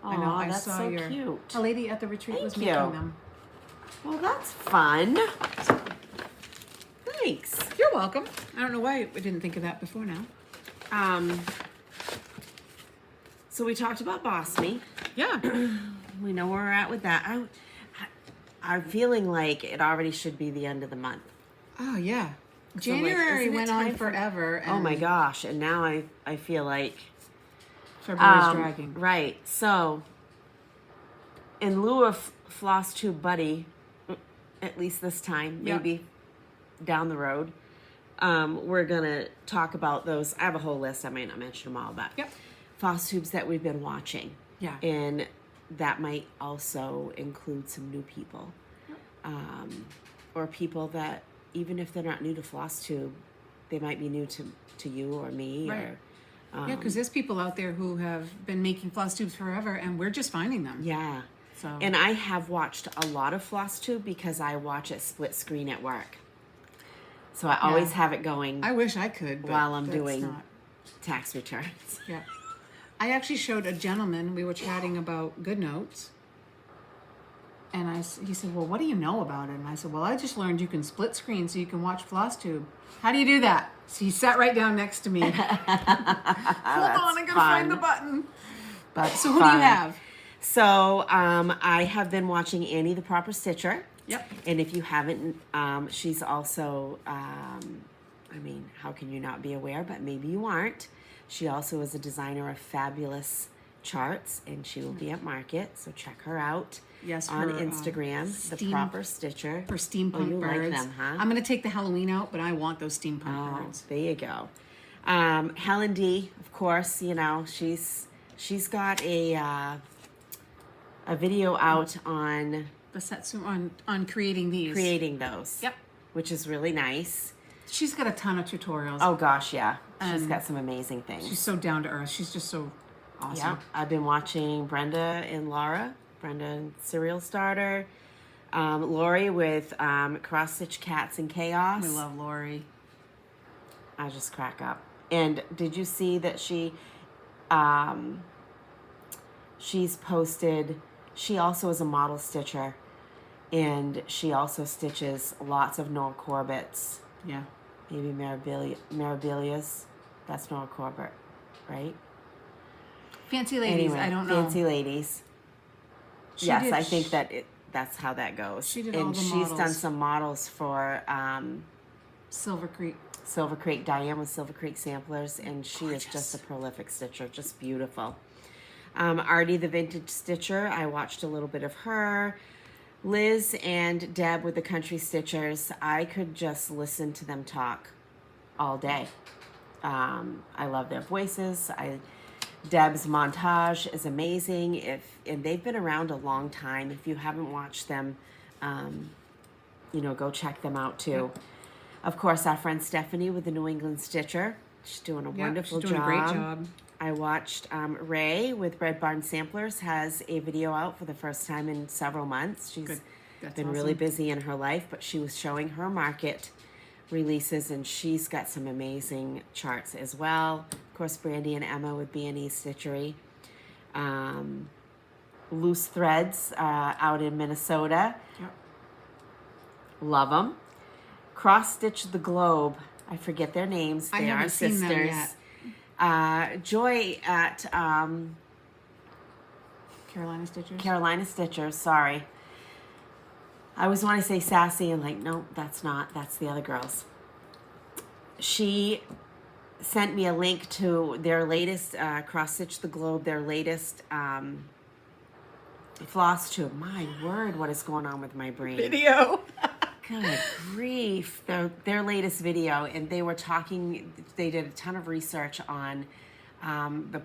Speaker 1: I know. I
Speaker 2: that's
Speaker 1: saw
Speaker 2: so
Speaker 1: your
Speaker 2: cute.
Speaker 1: a lady at the retreat was
Speaker 2: Thank
Speaker 1: making
Speaker 2: you.
Speaker 1: them.
Speaker 2: Well, that's fun. Thanks.
Speaker 1: You're welcome. I don't know why we didn't think of that before now.
Speaker 2: So we talked about BOSME.
Speaker 1: Yeah.
Speaker 2: We know where we're at with that. I'm feeling like it already should be the end of the month.
Speaker 1: Oh yeah.
Speaker 2: like,
Speaker 1: January
Speaker 2: isn't it
Speaker 1: went
Speaker 2: time
Speaker 1: on
Speaker 2: for-
Speaker 1: forever. And
Speaker 2: Oh my gosh! And now I feel like
Speaker 1: February's dragging.
Speaker 2: right. So in lieu of Flosstube Buddy, at least this time,
Speaker 1: Yeah.
Speaker 2: maybe down the road, we're gonna talk about those. I have a whole list. I might not mention them all, but
Speaker 1: Yep.
Speaker 2: Floss tubes that we've been watching.
Speaker 1: Yeah.
Speaker 2: And that might also include some new people. Or people that, even if they're not new to Flosstube, they might be new to you or me.
Speaker 1: Right. Yeah, because there's people out there who have been making floss tubes forever, and we're just finding them.
Speaker 2: Yeah.
Speaker 1: So.
Speaker 2: And I have watched a lot of Flosstube because I watch it split screen at work. So I always have it going.
Speaker 1: I wish I could, but
Speaker 2: while I'm
Speaker 1: that's
Speaker 2: doing
Speaker 1: not.
Speaker 2: tax returns.
Speaker 1: Yeah. I actually showed a gentleman, we were chatting about GoodNotes, and he said, well, what do you know about it? And I said, well, I just learned you can split screen so you can watch Flosstube. How do you do that? So he sat right down next to me. Hold on, I gotta find the button. So who do you have?
Speaker 2: So I have been watching Annie the Proper Stitcher.
Speaker 1: Yep.
Speaker 2: And if you haven't, she's also, I mean, how can you not be aware, but maybe you aren't. She also is a designer of fabulous charts, and she will be at market, so check her out.
Speaker 1: Yes,
Speaker 2: on
Speaker 1: her,
Speaker 2: Instagram, the Proper Stitcher.
Speaker 1: For steampunk
Speaker 2: you
Speaker 1: birds.
Speaker 2: Like them, huh?
Speaker 1: I'm gonna take the Halloween out, but I want those steampunk birds.
Speaker 2: There you go. Helen D, of course, you know, she's got a video out on
Speaker 1: the Setsu on creating these.
Speaker 2: Creating those.
Speaker 1: Yep.
Speaker 2: Which is really nice.
Speaker 1: She's got a ton of tutorials.
Speaker 2: Oh gosh, yeah. She's got some amazing things.
Speaker 1: She's so down to earth. She's just so awesome.
Speaker 2: Yeah. I've been watching Brenda and Laura. Brenda and Cereal Starter. Lori with Cross Stitch Cats and Chaos.
Speaker 1: We love Lori.
Speaker 2: I just crack up. And did you see that she's posted, she also is a model stitcher, and she also stitches lots of Nora Corbett's.
Speaker 1: Yeah.
Speaker 2: Maybe Mirabilias. That's Nora Corbett, right?
Speaker 1: Fancy Ladies,
Speaker 2: anyway,
Speaker 1: I don't know.
Speaker 2: Fancy Ladies. Yes, I think that's how that goes.
Speaker 1: She did
Speaker 2: and
Speaker 1: all the
Speaker 2: she's
Speaker 1: models.
Speaker 2: done some models for
Speaker 1: Silver Creek.
Speaker 2: Silver Creek, Diane with Silver Creek Samplers, and she
Speaker 1: Gorgeous.
Speaker 2: is just a prolific stitcher, just beautiful. Artie the Vintage Stitcher, I watched a little bit of her. Liz and Deb with the Country Stitchers, I could just listen to them talk all day. I love their voices. Deb's montage is amazing. And they've been around a long time. If you haven't watched them, go check them out too.
Speaker 1: Yep.
Speaker 2: Of course, our friend Stephanie with the New England Stitcher. She's doing a wonderful
Speaker 1: she's doing
Speaker 2: job.
Speaker 1: a great job.
Speaker 2: I watched Ray with Red Barn Samplers has a video out for the first time in several months. She's been really busy in her life, but she was showing her market releases, and she's got some amazing charts as well. Of course, Brandy and Emma with B&E Stitchery. Loose Threads out in Minnesota.
Speaker 1: Yep.
Speaker 2: Love them. Cross Stitch the Globe. I forget their names.
Speaker 1: I
Speaker 2: They
Speaker 1: haven't
Speaker 2: are
Speaker 1: seen
Speaker 2: sisters.
Speaker 1: them yet.
Speaker 2: Joy at
Speaker 1: Carolina Stitchers.
Speaker 2: Carolina Stitchers, sorry. I always want to say Sassy and no, that's not. That's the other girls. She sent me a link to their latest Cross Stitch the Globe, their latest floss tube. My word, what is going on with my brain?
Speaker 1: Video.
Speaker 2: Good grief. Their latest video, and they were talking, they did a ton of research on the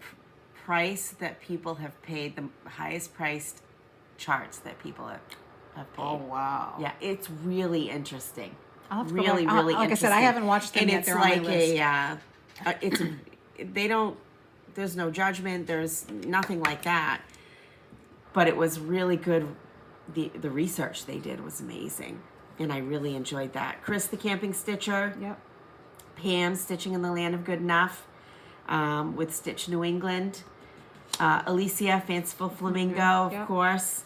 Speaker 2: price that people have paid, the highest priced charts that people have paid.
Speaker 1: Oh, wow.
Speaker 2: Yeah, it's really interesting.
Speaker 1: I'll have to
Speaker 2: Really,
Speaker 1: go back.
Speaker 2: really
Speaker 1: Like
Speaker 2: interesting.
Speaker 1: I said, I haven't watched them
Speaker 2: and
Speaker 1: yet.
Speaker 2: it's
Speaker 1: They're
Speaker 2: like
Speaker 1: on my list.
Speaker 2: there's no judgment, there's nothing like that. But it was really good. The research they did was amazing. And I really enjoyed that. Chris, the Camping Stitcher.
Speaker 1: Yep.
Speaker 2: Pam, Stitching in the Land of Good Enough with Stitch New England. Alicia, Fanciful Flamingo, of course.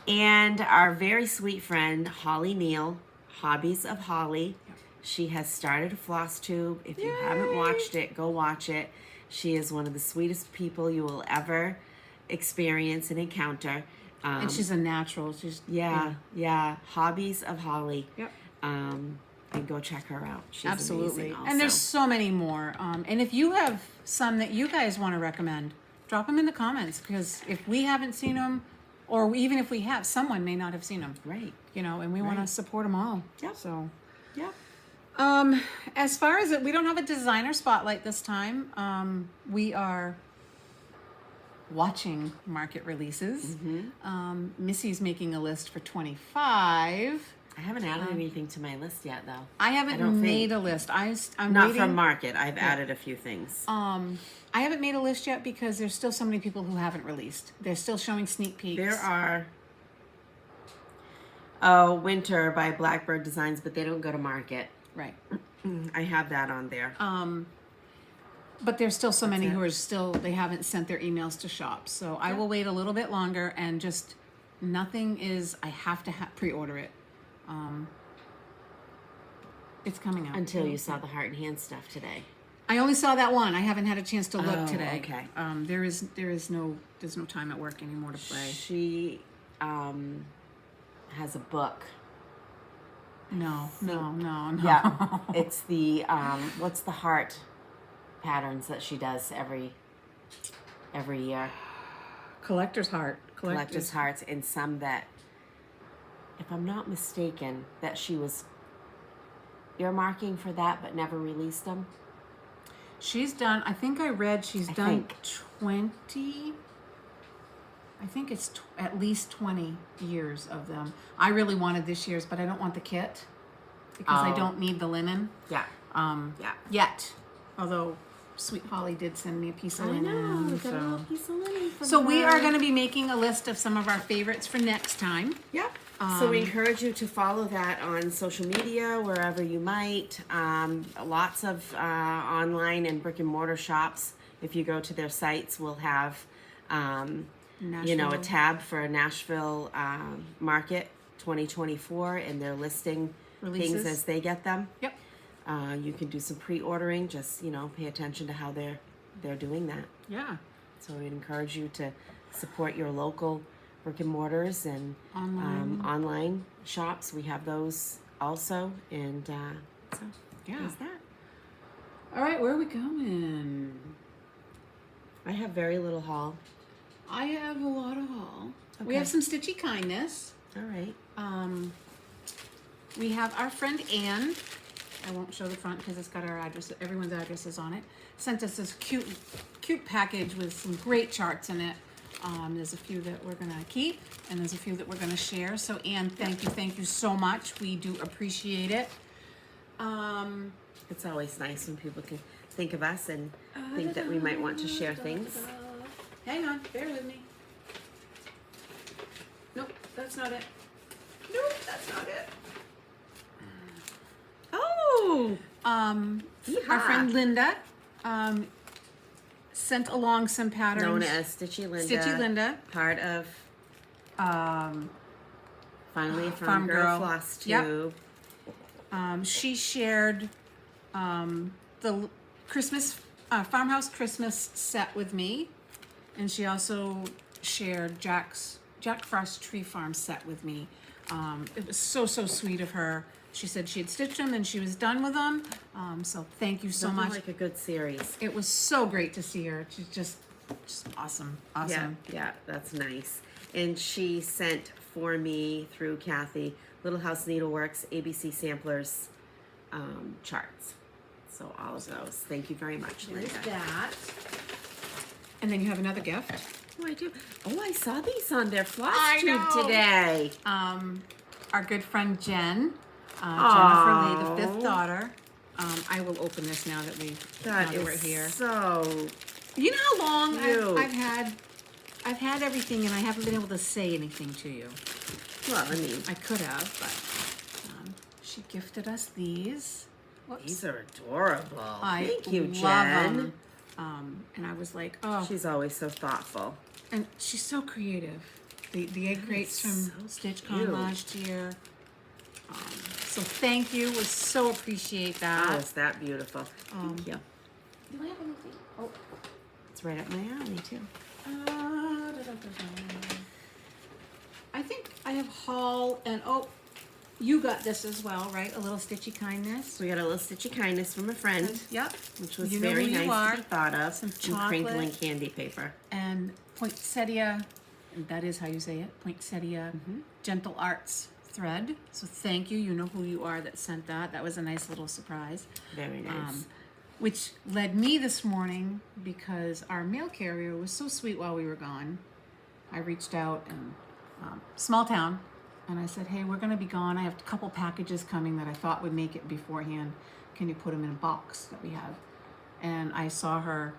Speaker 2: And our very sweet friend, Holly Neal, Hobbies of Holly. Yep. She has started a floss tube. If you haven't watched it, go watch it. She is one of the sweetest people you will ever experience and encounter.
Speaker 1: And she's a natural. She's
Speaker 2: Hobbies of Holly.
Speaker 1: Yep.
Speaker 2: And go check her out. She's
Speaker 1: absolutely
Speaker 2: amazing also.
Speaker 1: And there's so many more. And if you have some that you guys want to recommend, drop them in the comments, because if we haven't seen them, or even if we have, someone may not have seen them.
Speaker 2: Right.
Speaker 1: And we want to support them all.
Speaker 2: Yep.
Speaker 1: So.
Speaker 2: Yep.
Speaker 1: As far as we don't have a designer spotlight this time. We are watching market releases. Missy's making a list for 25.
Speaker 2: I haven't added anything to my list yet, though.
Speaker 1: I haven't
Speaker 2: don't
Speaker 1: made
Speaker 2: think.
Speaker 1: a list. I'm
Speaker 2: Not
Speaker 1: waiting.
Speaker 2: from Market. I've added a few things.
Speaker 1: I haven't made a list yet because there's still so many people who haven't released. They're still showing sneak peeks.
Speaker 2: There are Winter by Blackbird Designs, but they don't go to Market.
Speaker 1: Right.
Speaker 2: I have that on there.
Speaker 1: But there's still so many who are still, they haven't sent their emails to shops. So I will wait a little bit longer and just, nothing is, I have to pre-order it. It's coming out.
Speaker 2: Until you saw the Heart and Hand stuff today.
Speaker 1: I only saw that one. I haven't had a chance to look today.
Speaker 2: Okay.
Speaker 1: There's no time at work anymore to play.
Speaker 2: She has a book.
Speaker 1: No.
Speaker 2: Yeah. It's the what's the heart patterns that she does every year.
Speaker 1: Collector's Heart.
Speaker 2: Collector's Hearts, and some that, if I'm not mistaken, that she was earmarking for that but never released them.
Speaker 1: She's done, I think I read she's done 20, I think it's at least 20 years of them. I really wanted this year's, but I don't want the kit because I don't need the linen.
Speaker 2: Yeah.
Speaker 1: Yet. Although Sweet Holly did send me a piece of linen.
Speaker 2: I know, we got a little piece of linen from
Speaker 1: So we
Speaker 2: her.
Speaker 1: are going to be making a list of some of our favorites for next time.
Speaker 2: Yep. So we encourage you to follow that on social media, wherever you might. Lots of online and brick and mortar shops. If you go to their sites, we'll have, a tab for Nashville Market 2024, and they're listing
Speaker 1: Releases.
Speaker 2: things as they get them.
Speaker 1: Yep.
Speaker 2: You can do some pre-ordering. Just pay attention to how they're doing that.
Speaker 1: Yeah.
Speaker 2: So we'd encourage you to support your local brick and mortars and online shops. We have those also, and so there's that.
Speaker 1: All right, where are we going?
Speaker 2: I have very little haul.
Speaker 1: I have a lot of haul. We
Speaker 2: Okay.
Speaker 1: have some Stitchy Kindness.
Speaker 2: All right.
Speaker 1: We have our friend Anne. I won't show the front because it's got our address, everyone's addresses on it. Sent us this cute package with some great charts in it. There's a few that we're gonna keep, and there's a few that we're gonna share. So Anne, thank you so much. We do appreciate it.
Speaker 2: It's always nice when people can think of us and think that we might want to share things.
Speaker 1: Hang on, bear with me. Nope, that's not it. Nope, that's not it.
Speaker 2: Oh!
Speaker 1: Our friend Linda sent along some patterns.
Speaker 2: Known as Stitchy Linda.
Speaker 1: Stitchy Linda.
Speaker 2: Part of Finally a
Speaker 1: Farm Girl.
Speaker 2: Flosstube.
Speaker 1: Yep. She shared the Christmas Farmhouse Christmas set with me, and she also shared Jack Frost Tree Farm set with me. It was so sweet of her. She said she had stitched them and she was done with them. So thank you so
Speaker 2: Something
Speaker 1: much.
Speaker 2: like a good series.
Speaker 1: It was so great to see her. She's just awesome.
Speaker 2: Yeah, that's nice. And she sent for me through Kathy Little House Needleworks ABC samplers charts. So all of those. Thank you very much, Linda.
Speaker 1: There's that. And then you have another gift.
Speaker 2: Oh, I do. Oh, I saw these on their
Speaker 1: I know.
Speaker 2: Flosstube today.
Speaker 1: Our good friend Jen, Jennifer Lee, the fifth daughter. I will open this now that we're here.
Speaker 2: So
Speaker 1: You know how long
Speaker 2: cute.
Speaker 1: I've had everything and I haven't been able to say anything to you.
Speaker 2: well, I mean,
Speaker 1: I could have, but she gifted us these. Whoops.
Speaker 2: these are adorable.
Speaker 1: Thank
Speaker 2: Thank you,
Speaker 1: love
Speaker 2: Jen.
Speaker 1: them. And I was like, oh,
Speaker 2: She's always so thoughtful.
Speaker 1: and she's so creative. The egg crates from
Speaker 2: so
Speaker 1: StitchCon
Speaker 2: cute.
Speaker 1: last year. So thank you. We so appreciate that.
Speaker 2: Oh, is that beautiful? Thank you.
Speaker 1: Do I have anything? Oh.
Speaker 2: It's right up my alley too.
Speaker 1: I think I have haul and you got this as well, right? A little Stitchy Kindness.
Speaker 2: So we got a little Stitchy Kindness from a friend,
Speaker 1: Yep.
Speaker 2: which was
Speaker 1: You know
Speaker 2: very
Speaker 1: who you
Speaker 2: nice
Speaker 1: are.
Speaker 2: to be thought of.
Speaker 1: Some
Speaker 2: Some crinkling
Speaker 1: chocolate.
Speaker 2: candy paper.
Speaker 1: And poinsettia, that is how you say it, poinsettia Gentle Arts thread. So thank you. You know who you are that sent that. That was a nice little surprise.
Speaker 2: Very nice.
Speaker 1: Which led me this morning, because our mail carrier was so sweet while we were gone. I reached out and small town, and I said, hey, we're going to be gone. I have a couple packages coming that I thought would make it beforehand. Can you put them in a box that we have? And I saw her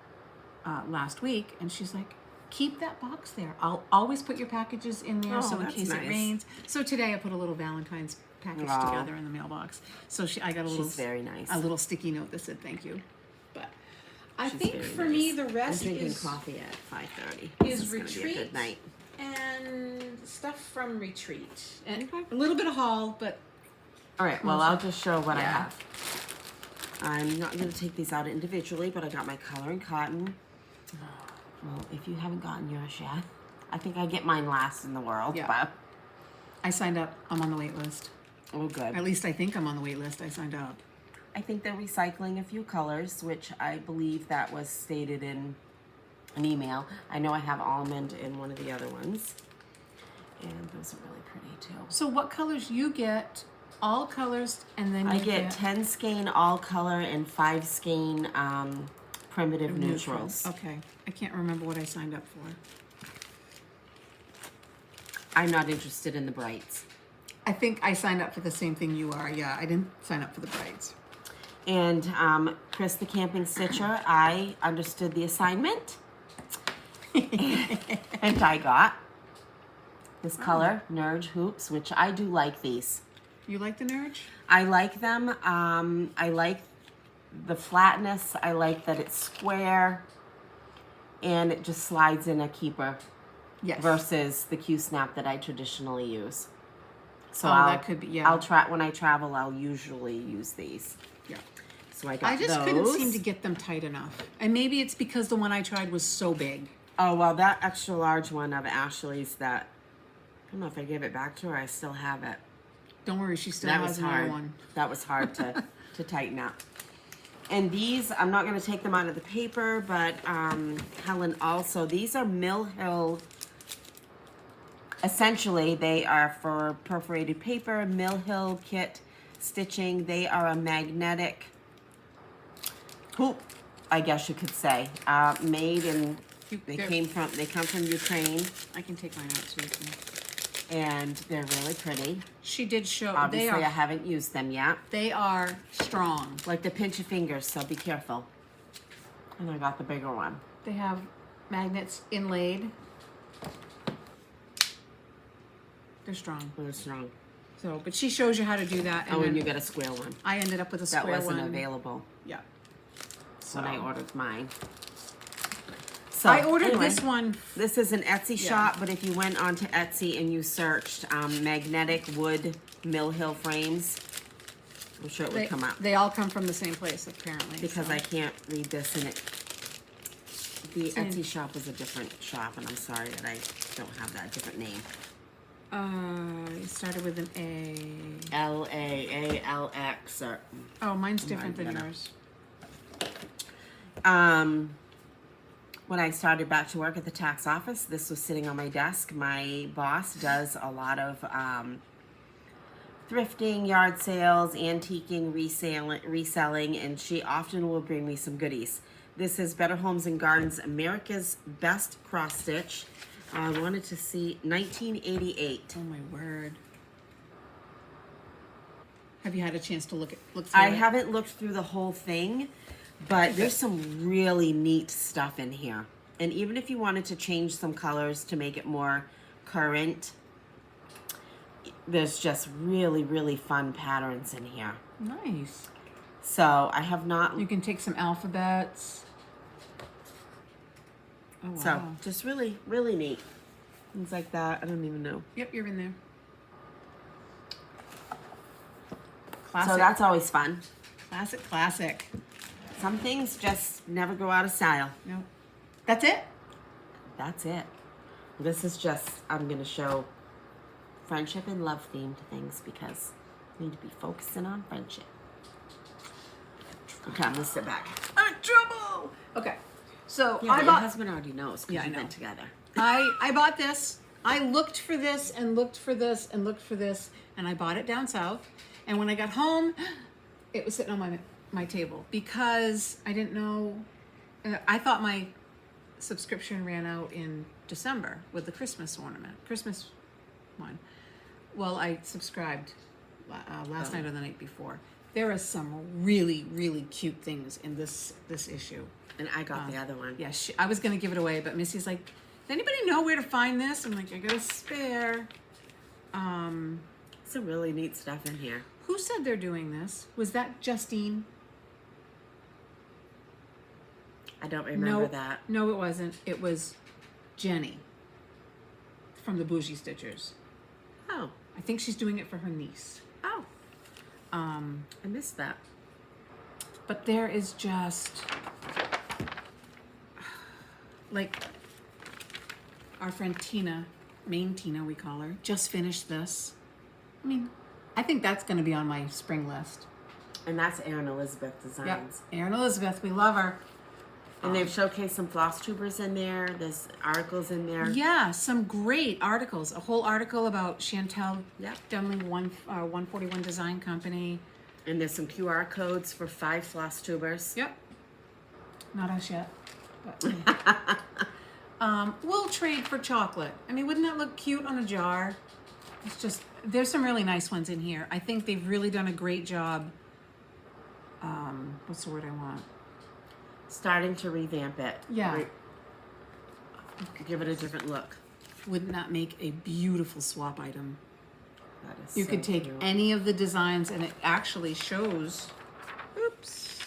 Speaker 1: last week, and she's like, keep that box there. I'll always put your packages in there, so in
Speaker 2: that's
Speaker 1: case
Speaker 2: nice.
Speaker 1: it rains. So today I put a little Valentine's package together in the mailbox. So I got a little,
Speaker 2: She's very nice.
Speaker 1: a little sticky note that said thank you. But I
Speaker 2: She's
Speaker 1: think
Speaker 2: very
Speaker 1: for
Speaker 2: nice.
Speaker 1: me the
Speaker 2: I'm
Speaker 1: rest
Speaker 2: drinking
Speaker 1: is
Speaker 2: coffee at 5:30.
Speaker 1: is
Speaker 2: This gonna be a
Speaker 1: retreat
Speaker 2: good night.
Speaker 1: and stuff from retreat and a little bit of haul, but
Speaker 2: All right, well, I'll just show what I
Speaker 1: Yeah.
Speaker 2: have. I'm not going to take these out individually, but I got my color and cotton. Well, if you haven't gotten yours yet, I think I get mine last in the world,
Speaker 1: Yeah.
Speaker 2: but
Speaker 1: I signed up. I'm on the wait list.
Speaker 2: oh, good.
Speaker 1: At least I think I'm on the wait list. I signed up.
Speaker 2: I think they're recycling a few colors, which I believe that was stated in an email. I know I have almond in one of the other ones, and those are really pretty too.
Speaker 1: So what colors you get? All colors, and then you
Speaker 2: I get 10 skein all color and 5 skein primitive neutrals.
Speaker 1: Okay, I can't remember what I signed up for.
Speaker 2: I'm not interested in the brights.
Speaker 1: I think I signed up for the same thing you are. Yeah, I didn't sign up for the brights.
Speaker 2: And Chris the Camping Stitcher, I understood the assignment. And I got this color, Nerge Hoops, which I do like these.
Speaker 1: You like the Nerge?
Speaker 2: I like them. I like the flatness. I like that it's square. And it just slides in a keeper.
Speaker 1: Yes.
Speaker 2: Versus the Q-snap that I traditionally use. So
Speaker 1: that could be, yeah.
Speaker 2: I'll try when I travel. I'll usually use these.
Speaker 1: Yeah.
Speaker 2: So I got
Speaker 1: I just
Speaker 2: those.
Speaker 1: couldn't seem to get them tight enough. And maybe it's because the one I tried was so big.
Speaker 2: Oh well, that extra large one of Ashley's that I don't know if I gave it back to her. I still have it.
Speaker 1: Don't worry, she still
Speaker 2: That
Speaker 1: has
Speaker 2: was
Speaker 1: another
Speaker 2: hard.
Speaker 1: one.
Speaker 2: That was hard to tighten up. And these, I'm not going to take them out of the paper, but Helen also, these are Mill Hill. Essentially, they are for perforated paper, Mill Hill kit stitching. They are a magnetic hoop, I guess you could say, made in. They come from Ukraine,
Speaker 1: I can take mine out so you can.
Speaker 2: and they're really pretty.
Speaker 1: She did show.
Speaker 2: Obviously, I haven't used them yet.
Speaker 1: They are strong.
Speaker 2: Like to pinch your fingers, so be careful. And I got the bigger one.
Speaker 1: They have magnets inlaid. They're strong.
Speaker 2: They're strong.
Speaker 1: So, but she shows you how to do that. And
Speaker 2: Oh, and
Speaker 1: then
Speaker 2: you got a square one.
Speaker 1: I ended up with a square
Speaker 2: That wasn't
Speaker 1: one.
Speaker 2: available
Speaker 1: Yeah.
Speaker 2: when I
Speaker 1: So-
Speaker 2: ordered mine. So,
Speaker 1: I ordered
Speaker 2: anyway,
Speaker 1: this one.
Speaker 2: This is an Etsy
Speaker 1: Yeah.
Speaker 2: shop, but if you went onto Etsy and you searched magnetic wood Mill Hill frames, I'm sure it would come up.
Speaker 1: They all come from the same place, apparently.
Speaker 2: Because
Speaker 1: so.
Speaker 2: I can't read this in it. The Etsy shop is a different shop, and I'm sorry that I don't have that different name.
Speaker 1: It started with an A.
Speaker 2: LAALX. Or,
Speaker 1: Oh, mine's different than
Speaker 2: goodness.
Speaker 1: yours.
Speaker 2: When I started back to work at the tax office, this was sitting on my desk. My boss does a lot of thrifting, yard sales, antiquing, reselling, and she often will bring me some goodies. This is Better Homes and Gardens, America's Best Cross Stitch. I wanted to see 1988.
Speaker 1: Oh my word. Have you had a chance to look through
Speaker 2: I
Speaker 1: it?
Speaker 2: haven't looked through the whole thing, but there's some really neat stuff in here. And even if you wanted to change some colors to make it more current, there's just really, really fun patterns in here.
Speaker 1: Nice.
Speaker 2: So I have not,
Speaker 1: You can take some alphabets. Oh wow.
Speaker 2: so just really, really neat. Things like that. I don't even know.
Speaker 1: Yep, you're in there. Classic.
Speaker 2: So that's always fun.
Speaker 1: Classic.
Speaker 2: Some things just never go out of style.
Speaker 1: No. That's it?
Speaker 2: That's it. This is just, I'm going to show friendship and love themed things because we need to be focusing on friendship. Okay, I'm going to sit back.
Speaker 1: I'm in trouble. Okay. So
Speaker 2: Yeah,
Speaker 1: I
Speaker 2: but
Speaker 1: bought
Speaker 2: your husband already knows because
Speaker 1: Yeah, I
Speaker 2: you've
Speaker 1: know.
Speaker 2: been together.
Speaker 1: I bought this. I looked for this and looked for this and looked for this, and I bought it down south. And when I got home, it was sitting on my table because I didn't know. I thought my subscription ran out in December with the Christmas ornament, Christmas one. Well, I subscribed last night or the night before. There are some really, really cute things in this issue.
Speaker 2: And I got the other one.
Speaker 1: Yeah, I was going to give it away, but Missy's like, does anybody know where to find this? I'm like, I got a spare.
Speaker 2: Some really neat stuff in here.
Speaker 1: Who said they're doing this? Was that Justine?
Speaker 2: I don't remember that.
Speaker 1: No, it wasn't. It was Jenny from the Bougie Stitchers.
Speaker 2: Oh.
Speaker 1: I think she's doing it for her niece.
Speaker 2: Oh. I missed that.
Speaker 1: But there is just, like, our friend Tina, main Tina we call her, just finished this. I mean, I think that's going to be on my spring list.
Speaker 2: And that's Erin Elizabeth Designs.
Speaker 1: Yep. Erin Elizabeth, we love her.
Speaker 2: And they've showcased some floss tubers in there. There's articles in there.
Speaker 1: Yeah, some great articles. A whole article about Chantelle
Speaker 2: Yep.
Speaker 1: Dunley 141 Design Company.
Speaker 2: And there's some QR codes for 5 floss tubers.
Speaker 1: Yep. Not us yet. But, we'll trade for chocolate. I mean, wouldn't that look cute on a jar? It's just, there's some really nice ones in here. I think they've really done a great job. What's the word I want?
Speaker 2: Starting to revamp it.
Speaker 1: Yeah.
Speaker 2: Give it a different look.
Speaker 1: Wouldn't that make a beautiful swap item?
Speaker 2: That is
Speaker 1: You
Speaker 2: so
Speaker 1: could take
Speaker 2: cute.
Speaker 1: any of the designs and it actually shows, oops,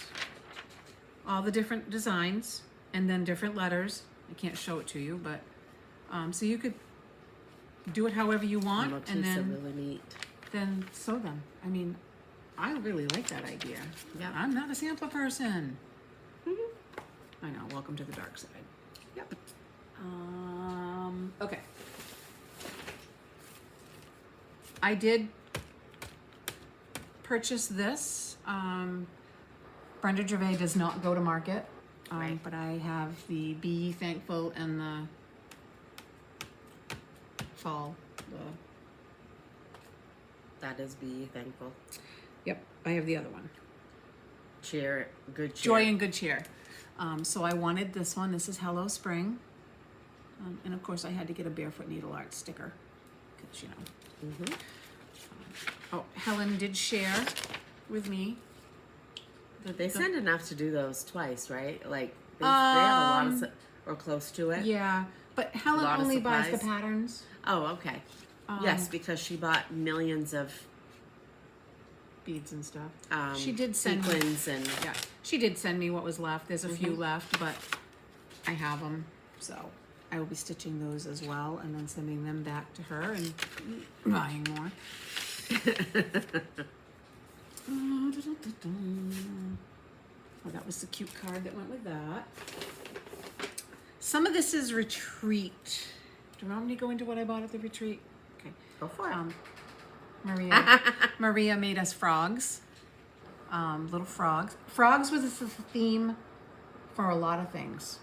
Speaker 1: all the different designs and then different letters. I can't show it to you, but, so you could do it however you want and
Speaker 2: Motifs are
Speaker 1: then,
Speaker 2: really neat.
Speaker 1: then sew them. I mean, I really like that idea.
Speaker 2: Yeah.
Speaker 1: I'm not a sampler person. I know, welcome to the dark side.
Speaker 2: Yep.
Speaker 1: Okay. I did purchase this. Brenda Gervais does not go to market,
Speaker 2: Right.
Speaker 1: but I have the Be Thankful and the Fall.
Speaker 2: That is Be Thankful.
Speaker 1: Yep, I have the other one.
Speaker 2: Cheer, good cheer.
Speaker 1: Joy and Good Cheer. So I wanted this one. This is Hello Spring. And of course I had to get a Barefoot Needle Art sticker. Because, you know. Oh, Helen did share with me.
Speaker 2: They send enough to do those twice, right? Like, they have a lot of, or close to it.
Speaker 1: Yeah, but Helen
Speaker 2: lot of
Speaker 1: only buys the
Speaker 2: supplies.
Speaker 1: patterns.
Speaker 2: Oh, okay. Yes, because she bought millions of
Speaker 1: Beads and stuff. She did
Speaker 2: sequins and
Speaker 1: Yeah, she did send me what was left. There's a few left, but I have them. So I will be stitching those as well and then sending them back to her and buying more. Oh, that was the cute card that went with that. Some of this is retreat. Do you want me to go into what I bought at the retreat? Okay.
Speaker 2: go for it.
Speaker 1: Maria made us frogs. Little frogs. Frogs was the theme for a lot of things.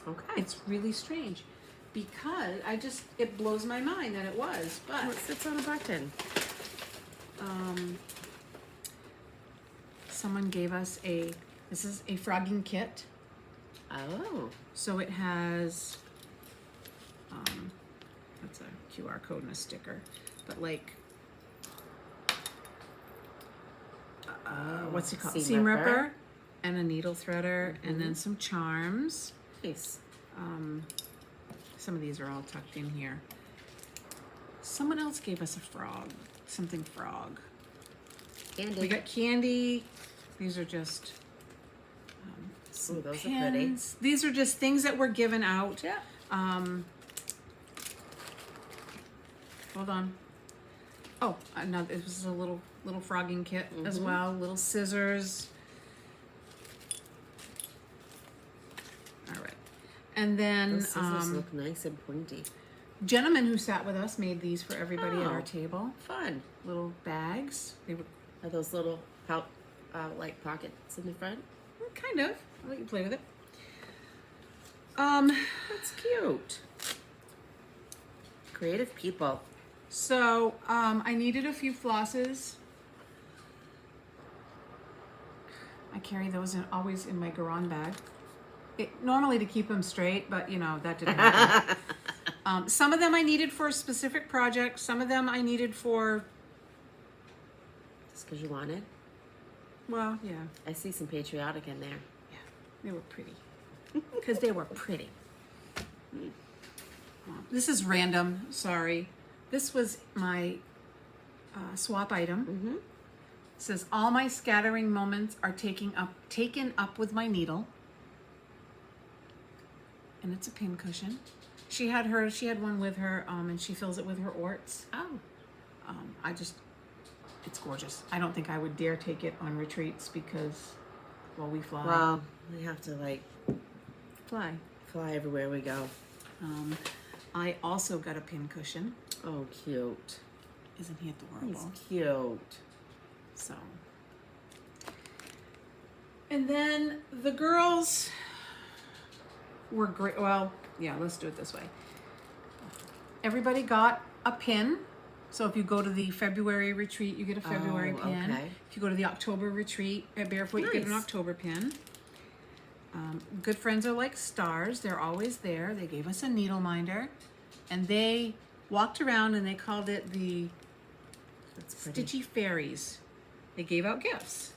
Speaker 2: Okay.
Speaker 1: It's really strange because it blows my mind that it was, but
Speaker 2: It sits on a button.
Speaker 1: someone gave us this is a frogging kit.
Speaker 2: Oh.
Speaker 1: So it has, that's a QR code and a sticker, but like, what's it called? Seam ripper and a needle threader and then some charms.
Speaker 2: Nice.
Speaker 1: Some of these are all tucked in here. Someone else gave us a frog, something frog.
Speaker 2: Candy.
Speaker 1: We got candy. These are just
Speaker 2: Ooh, those are pretty.
Speaker 1: pins. These are just things that were given out.
Speaker 2: Yeah.
Speaker 1: Hold on. Oh, no, this was a little frogging kit as well. Little scissors. All right. And then
Speaker 2: Those scissors look nice and pointy.
Speaker 1: gentleman who sat with us made these for everybody at
Speaker 2: Oh.
Speaker 1: our table.
Speaker 2: Fun.
Speaker 1: Little bags. They were
Speaker 2: Are those little like pockets in the front?
Speaker 1: kind of. I'll let you play with it.
Speaker 2: That's cute. Creative people.
Speaker 1: So I needed a few flosses. I carry those always in my Garon bag. Normally to keep them straight, but you know, that didn't happen. Some of them I needed for a specific project. Some of them I needed for,
Speaker 2: Just because you wanted.
Speaker 1: well, yeah.
Speaker 2: I see some patriotic in there.
Speaker 1: Yeah, they were pretty. Because they were pretty. This is random, sorry. This was my swap item.
Speaker 2: Mm-hmm.
Speaker 1: It says, all my scattering moments are taken up with my needle. And it's a pin cushion. She had one with her, and she fills it with her orts.
Speaker 2: Oh.
Speaker 1: It's gorgeous. I don't think I would dare take it on retreats because, well, we fly.
Speaker 2: Well, we have to like
Speaker 1: Fly.
Speaker 2: fly everywhere we go.
Speaker 1: I also got a pin cushion.
Speaker 2: Oh, cute.
Speaker 1: Isn't he adorable?
Speaker 2: He's cute.
Speaker 1: So. And then the girls were great. Well, yeah, let's do it this way. Everybody got a pin. So if you go to the February retreat, you get a February pin.
Speaker 2: Okay.
Speaker 1: If you go to the October retreat at Barefoot, you get an
Speaker 2: Nice.
Speaker 1: October pin. Good friends are like stars. They're always there. They gave us a needle minder. And they walked around and they called it the
Speaker 2: That's pretty.
Speaker 1: Stitchy Fairies. They gave out gifts.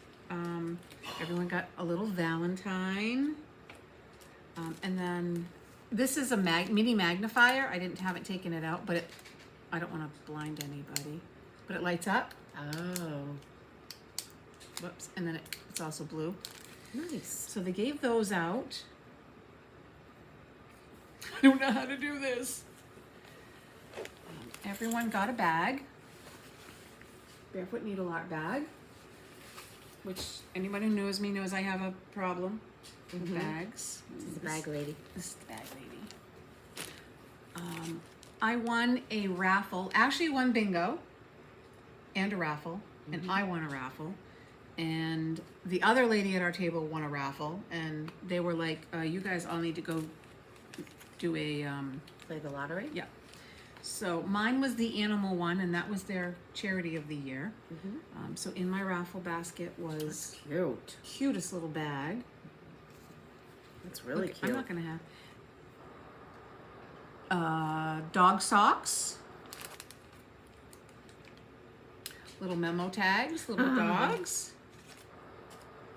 Speaker 1: Everyone got a little Valentine. And then this is a mini magnifier. I didn't haven't taken it out, but I don't want to blind anybody. But it lights up.
Speaker 2: Oh.
Speaker 1: Whoops. And then it's also blue.
Speaker 2: Nice.
Speaker 1: So they gave those out. I don't know how to do this. Everyone got a bag. Barefoot Needle Art bag. Which anyone who knows me knows I have a problem with bags.
Speaker 2: This is a bag lady.
Speaker 1: This is the bag lady. I won a raffle. Ashley won bingo and a raffle. And I won a raffle. And the other lady at our table won a raffle. And they were like, you guys all need to go do a...
Speaker 2: Play the lottery?
Speaker 1: yeah. So mine was the animal one, and that was their charity of the year. So in my raffle basket was
Speaker 2: Cute.
Speaker 1: cutest little bag.
Speaker 2: That's really
Speaker 1: Look,
Speaker 2: cute.
Speaker 1: I'm not gonna have dog socks, little memo tags, little dogs,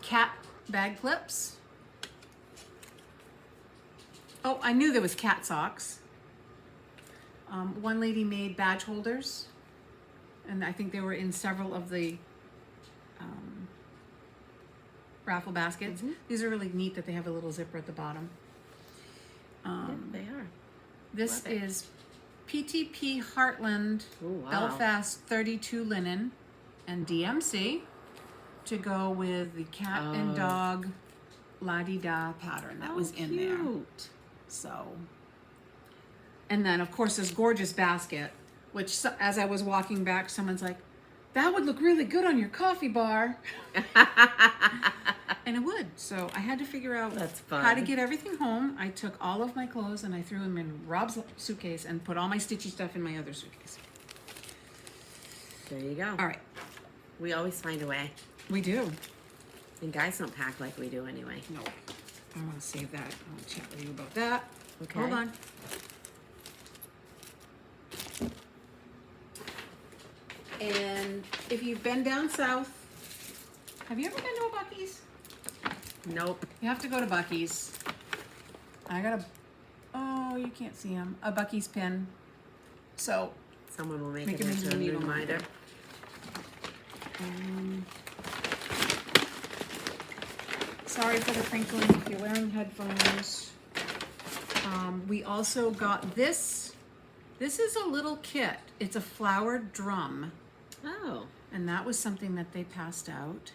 Speaker 1: cat bag clips. Oh, I knew there was cat socks. One lady made badge holders, and I think they were in several of the raffle baskets. These are really neat that they have a little zipper at the bottom.
Speaker 2: Yeah, they are.
Speaker 1: This
Speaker 2: Love it.
Speaker 1: is PTP Heartland
Speaker 2: Ooh, wow.
Speaker 1: Belfast 32 linen and DMC to go with the cat and dog la-di-da pattern that was in there.
Speaker 2: Cute.
Speaker 1: So, and then of course this gorgeous basket, which as I was walking back, someone's like, that would look really good on your coffee bar. And it would. So I had to figure out
Speaker 2: That's
Speaker 1: how to
Speaker 2: fun.
Speaker 1: get everything home. I took all of my clothes and I threw them in Rob's suitcase and put all my stitchy stuff in my other suitcase.
Speaker 2: There you go.
Speaker 1: All right.
Speaker 2: We always find a way.
Speaker 1: We do.
Speaker 2: And guys don't pack like we do anyway.
Speaker 1: No. I want to save that. I want to chat with you about that.
Speaker 2: Okay.
Speaker 1: Hold on. And if you've been down south, have you ever been to a Buc-ee's?
Speaker 2: Nope.
Speaker 1: You have to go to Buc-ee's. I got oh, you can't see him. A Buc-ee's pin. So,
Speaker 2: Someone will make
Speaker 1: Make
Speaker 2: it
Speaker 1: it
Speaker 2: into
Speaker 1: into
Speaker 2: a
Speaker 1: a
Speaker 2: new
Speaker 1: needle
Speaker 2: reminder.
Speaker 1: sorry for the crinkling if you're wearing headphones. We also got this. This is a little kit. It's a flowered drum.
Speaker 2: Oh.
Speaker 1: And that was something that they passed out.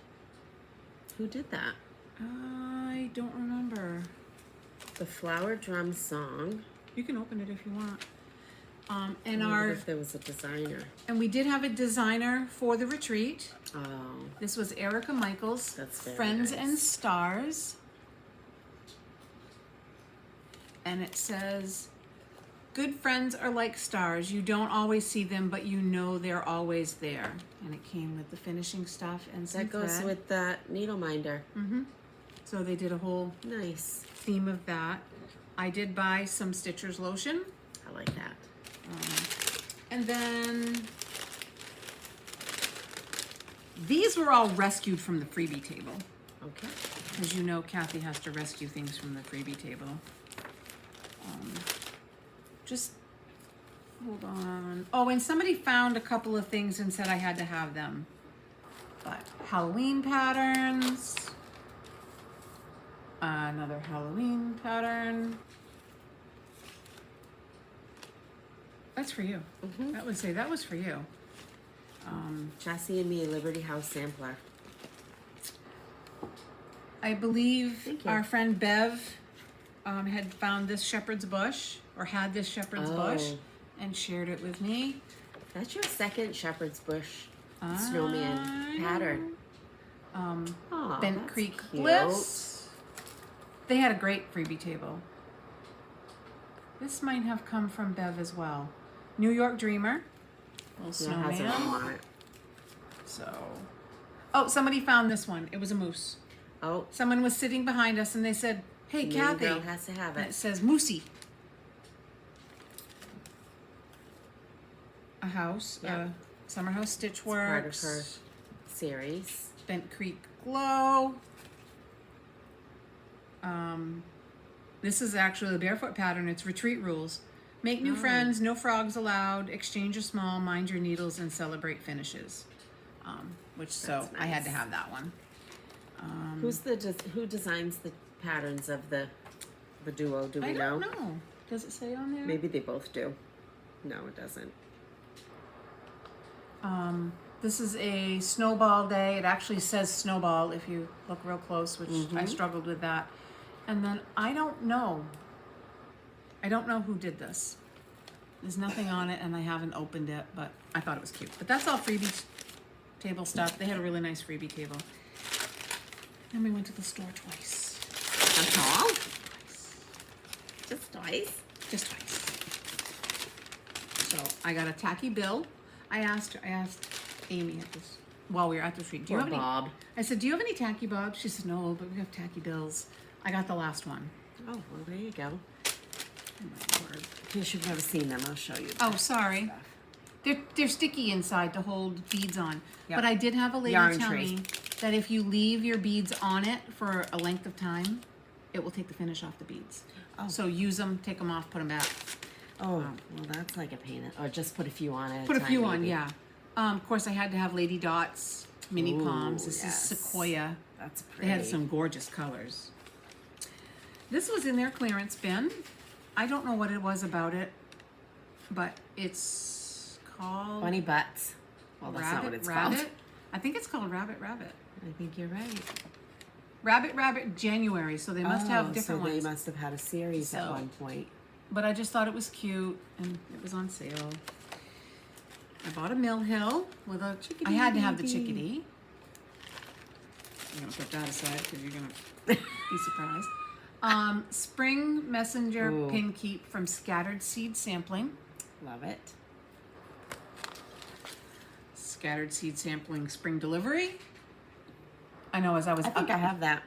Speaker 2: Who did that?
Speaker 1: I don't remember.
Speaker 2: The Flower Drum Song.
Speaker 1: You can open it if you want.
Speaker 2: I
Speaker 1: And
Speaker 2: wonder if there was a designer.
Speaker 1: we did have a designer for the retreat.
Speaker 2: Oh.
Speaker 1: This was Erica Michaels,
Speaker 2: That's very
Speaker 1: Friends
Speaker 2: nice.
Speaker 1: and Stars. And it says, good friends are like stars. You don't always see them, but you know they're always there. And it came with the finishing stuff and some
Speaker 2: That goes
Speaker 1: thread.
Speaker 2: with that needle minder.
Speaker 1: So they did a whole
Speaker 2: Nice.
Speaker 1: theme of that. I did buy some Stitcher's lotion.
Speaker 2: I like that.
Speaker 1: And then these were all rescued from the freebie table.
Speaker 2: Okay.
Speaker 1: As you know, Kathy has to rescue things from the freebie table. Just hold on. Oh, and somebody found a couple of things and said I had to have them. But Halloween patterns. Another Halloween pattern. That's for you. That would say that was for you.
Speaker 2: Jessie and me, Liberty House sampler.
Speaker 1: I believe
Speaker 2: Thank you.
Speaker 1: our friend Bev had found this shepherd's bush, or had this shepherd's bush, and shared it with me.
Speaker 2: That's your second shepherd's bush snowman pattern. Aw,
Speaker 1: Bent
Speaker 2: that's
Speaker 1: Creek
Speaker 2: cute.
Speaker 1: Bliss. They had a great freebie table. This might have come from Bev as well. New York Dreamer. Little
Speaker 2: Yeah, it has a
Speaker 1: snowman.
Speaker 2: name on it.
Speaker 1: So, oh, somebody found this one. It was a moose.
Speaker 2: Oh,
Speaker 1: Someone was sitting behind us and they said, "Hey,
Speaker 2: the
Speaker 1: Kathy."
Speaker 2: girl has to have
Speaker 1: And it
Speaker 2: it.
Speaker 1: says Moosey. A house,
Speaker 2: Yeah.
Speaker 1: Summer House Stitch
Speaker 2: Part of
Speaker 1: Works,
Speaker 2: her series.
Speaker 1: Bent Creek Glow. This is actually the barefoot pattern. It's retreat rules. Make new friends, no frogs allowed, exchange a small, mind your needles, and celebrate finishes. So
Speaker 2: That's
Speaker 1: I had to
Speaker 2: nice.
Speaker 1: have that one.
Speaker 2: Who designs the patterns of the duo? Do we
Speaker 1: I
Speaker 2: know?
Speaker 1: don't know. Does it say on there?
Speaker 2: Maybe they both do. No, it doesn't.
Speaker 1: This is a snowball day. It actually says snowball if you look real close, which I struggled with that. And then I don't know who did this. There's nothing on it and I haven't opened it, but I thought it was cute. But that's all freebie table stuff. They had a really nice freebie table. Then we went to the store twice.
Speaker 2: That's all? Just twice?
Speaker 1: Just twice. So I got a tacky bill. I asked Amy at this while we were at the street. Do you
Speaker 2: Or
Speaker 1: have any?
Speaker 2: Bob.
Speaker 1: I said, "Do you have any tacky bobs?" She said, "No, but we have tacky bills." I got the last one.
Speaker 2: Oh, well, there you go.
Speaker 1: Oh my word.
Speaker 2: In case you've never seen them, I'll show you.
Speaker 1: Oh, sorry. They're sticky inside to hold beads on.
Speaker 2: Yep.
Speaker 1: But I did have a lady
Speaker 2: Yarn
Speaker 1: tell
Speaker 2: trays.
Speaker 1: me that if you leave your beads on it for a length of time, it will take the finish off the beads.
Speaker 2: Oh.
Speaker 1: So use them, take them off, put them back.
Speaker 2: Oh, well, that's like a pain. Or just put a few on at
Speaker 1: Put a
Speaker 2: time,
Speaker 1: few on,
Speaker 2: maybe.
Speaker 1: yeah. Of course, I had to have Lady Dots, mini
Speaker 2: Ooh,
Speaker 1: palms. This
Speaker 2: yes.
Speaker 1: is Sequoia.
Speaker 2: That's
Speaker 1: They
Speaker 2: pretty.
Speaker 1: had some gorgeous colors. This was in their clearance bin. I don't know what it was about it, but it's called
Speaker 2: Bunny butts. Well, that's not what it's
Speaker 1: Rabbit.
Speaker 2: called.
Speaker 1: I think it's called Rabbit.
Speaker 2: I think you're right.
Speaker 1: Rabbit January. So they must have different
Speaker 2: so
Speaker 1: ones.
Speaker 2: they must have had a series at
Speaker 1: So-
Speaker 2: one point.
Speaker 1: But I just thought it was cute and it was on sale. I bought a Mill Hill with a chickadee. I had to have the
Speaker 2: baby.
Speaker 1: chickadee. I'm gonna put that aside because you're gonna be surprised. Spring Messenger
Speaker 2: Ooh.
Speaker 1: pin keep from Scattered Seed Sampling.
Speaker 2: Love it.
Speaker 1: Scattered Seed Sampling Spring Delivery. I know as I was
Speaker 2: I think I have that.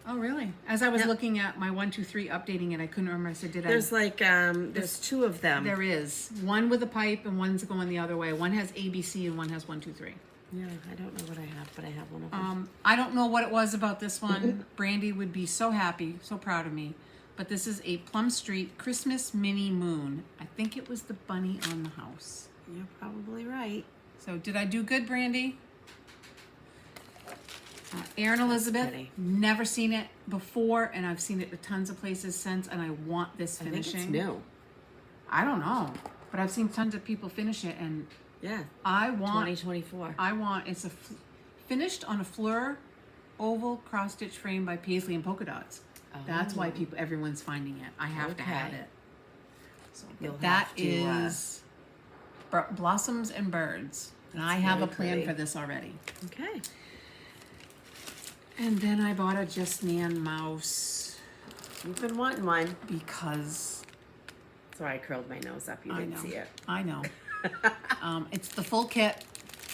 Speaker 1: Oh really? As I was
Speaker 2: Yep.
Speaker 1: looking at my 1, 2, 3 updating it, I couldn't remember. I said, did
Speaker 2: There's like, there's two of them.
Speaker 1: There is one with a pipe and one's going the other way. One has ABC and one has 1, 2, 3.
Speaker 2: Yeah, I don't know what I have, but I have one of them.
Speaker 1: I don't know what it was about this one. Brandy would be so happy, so proud of me. But this is a Plum Street Christmas Mini Moon. I think it was the bunny on the house.
Speaker 2: You're probably right.
Speaker 1: So did I do good, Brandy? Erin Elizabeth,
Speaker 2: pretty.
Speaker 1: never seen it before, and I've seen it at tons of places since, and I want this
Speaker 2: I think
Speaker 1: finishing.
Speaker 2: it's new.
Speaker 1: I don't know, but I've seen tons of people finish it, and
Speaker 2: Yeah,
Speaker 1: I want
Speaker 2: 2024.
Speaker 1: it's a finished on a Fleur oval cross stitch frame by Paisley and polka dots. That's why everyone's finding it. I have to have
Speaker 2: Okay.
Speaker 1: it. So
Speaker 2: You'll
Speaker 1: that
Speaker 2: have to,
Speaker 1: is Blossoms and Birds, and I have a plan for this already.
Speaker 2: Okay.
Speaker 1: And then I bought a Just Nan mouse
Speaker 2: You've been wanting one.
Speaker 1: because
Speaker 2: Sorry, I curled my nose up. You
Speaker 1: I
Speaker 2: didn't
Speaker 1: know.
Speaker 2: see it.
Speaker 1: I know. It's the full kit.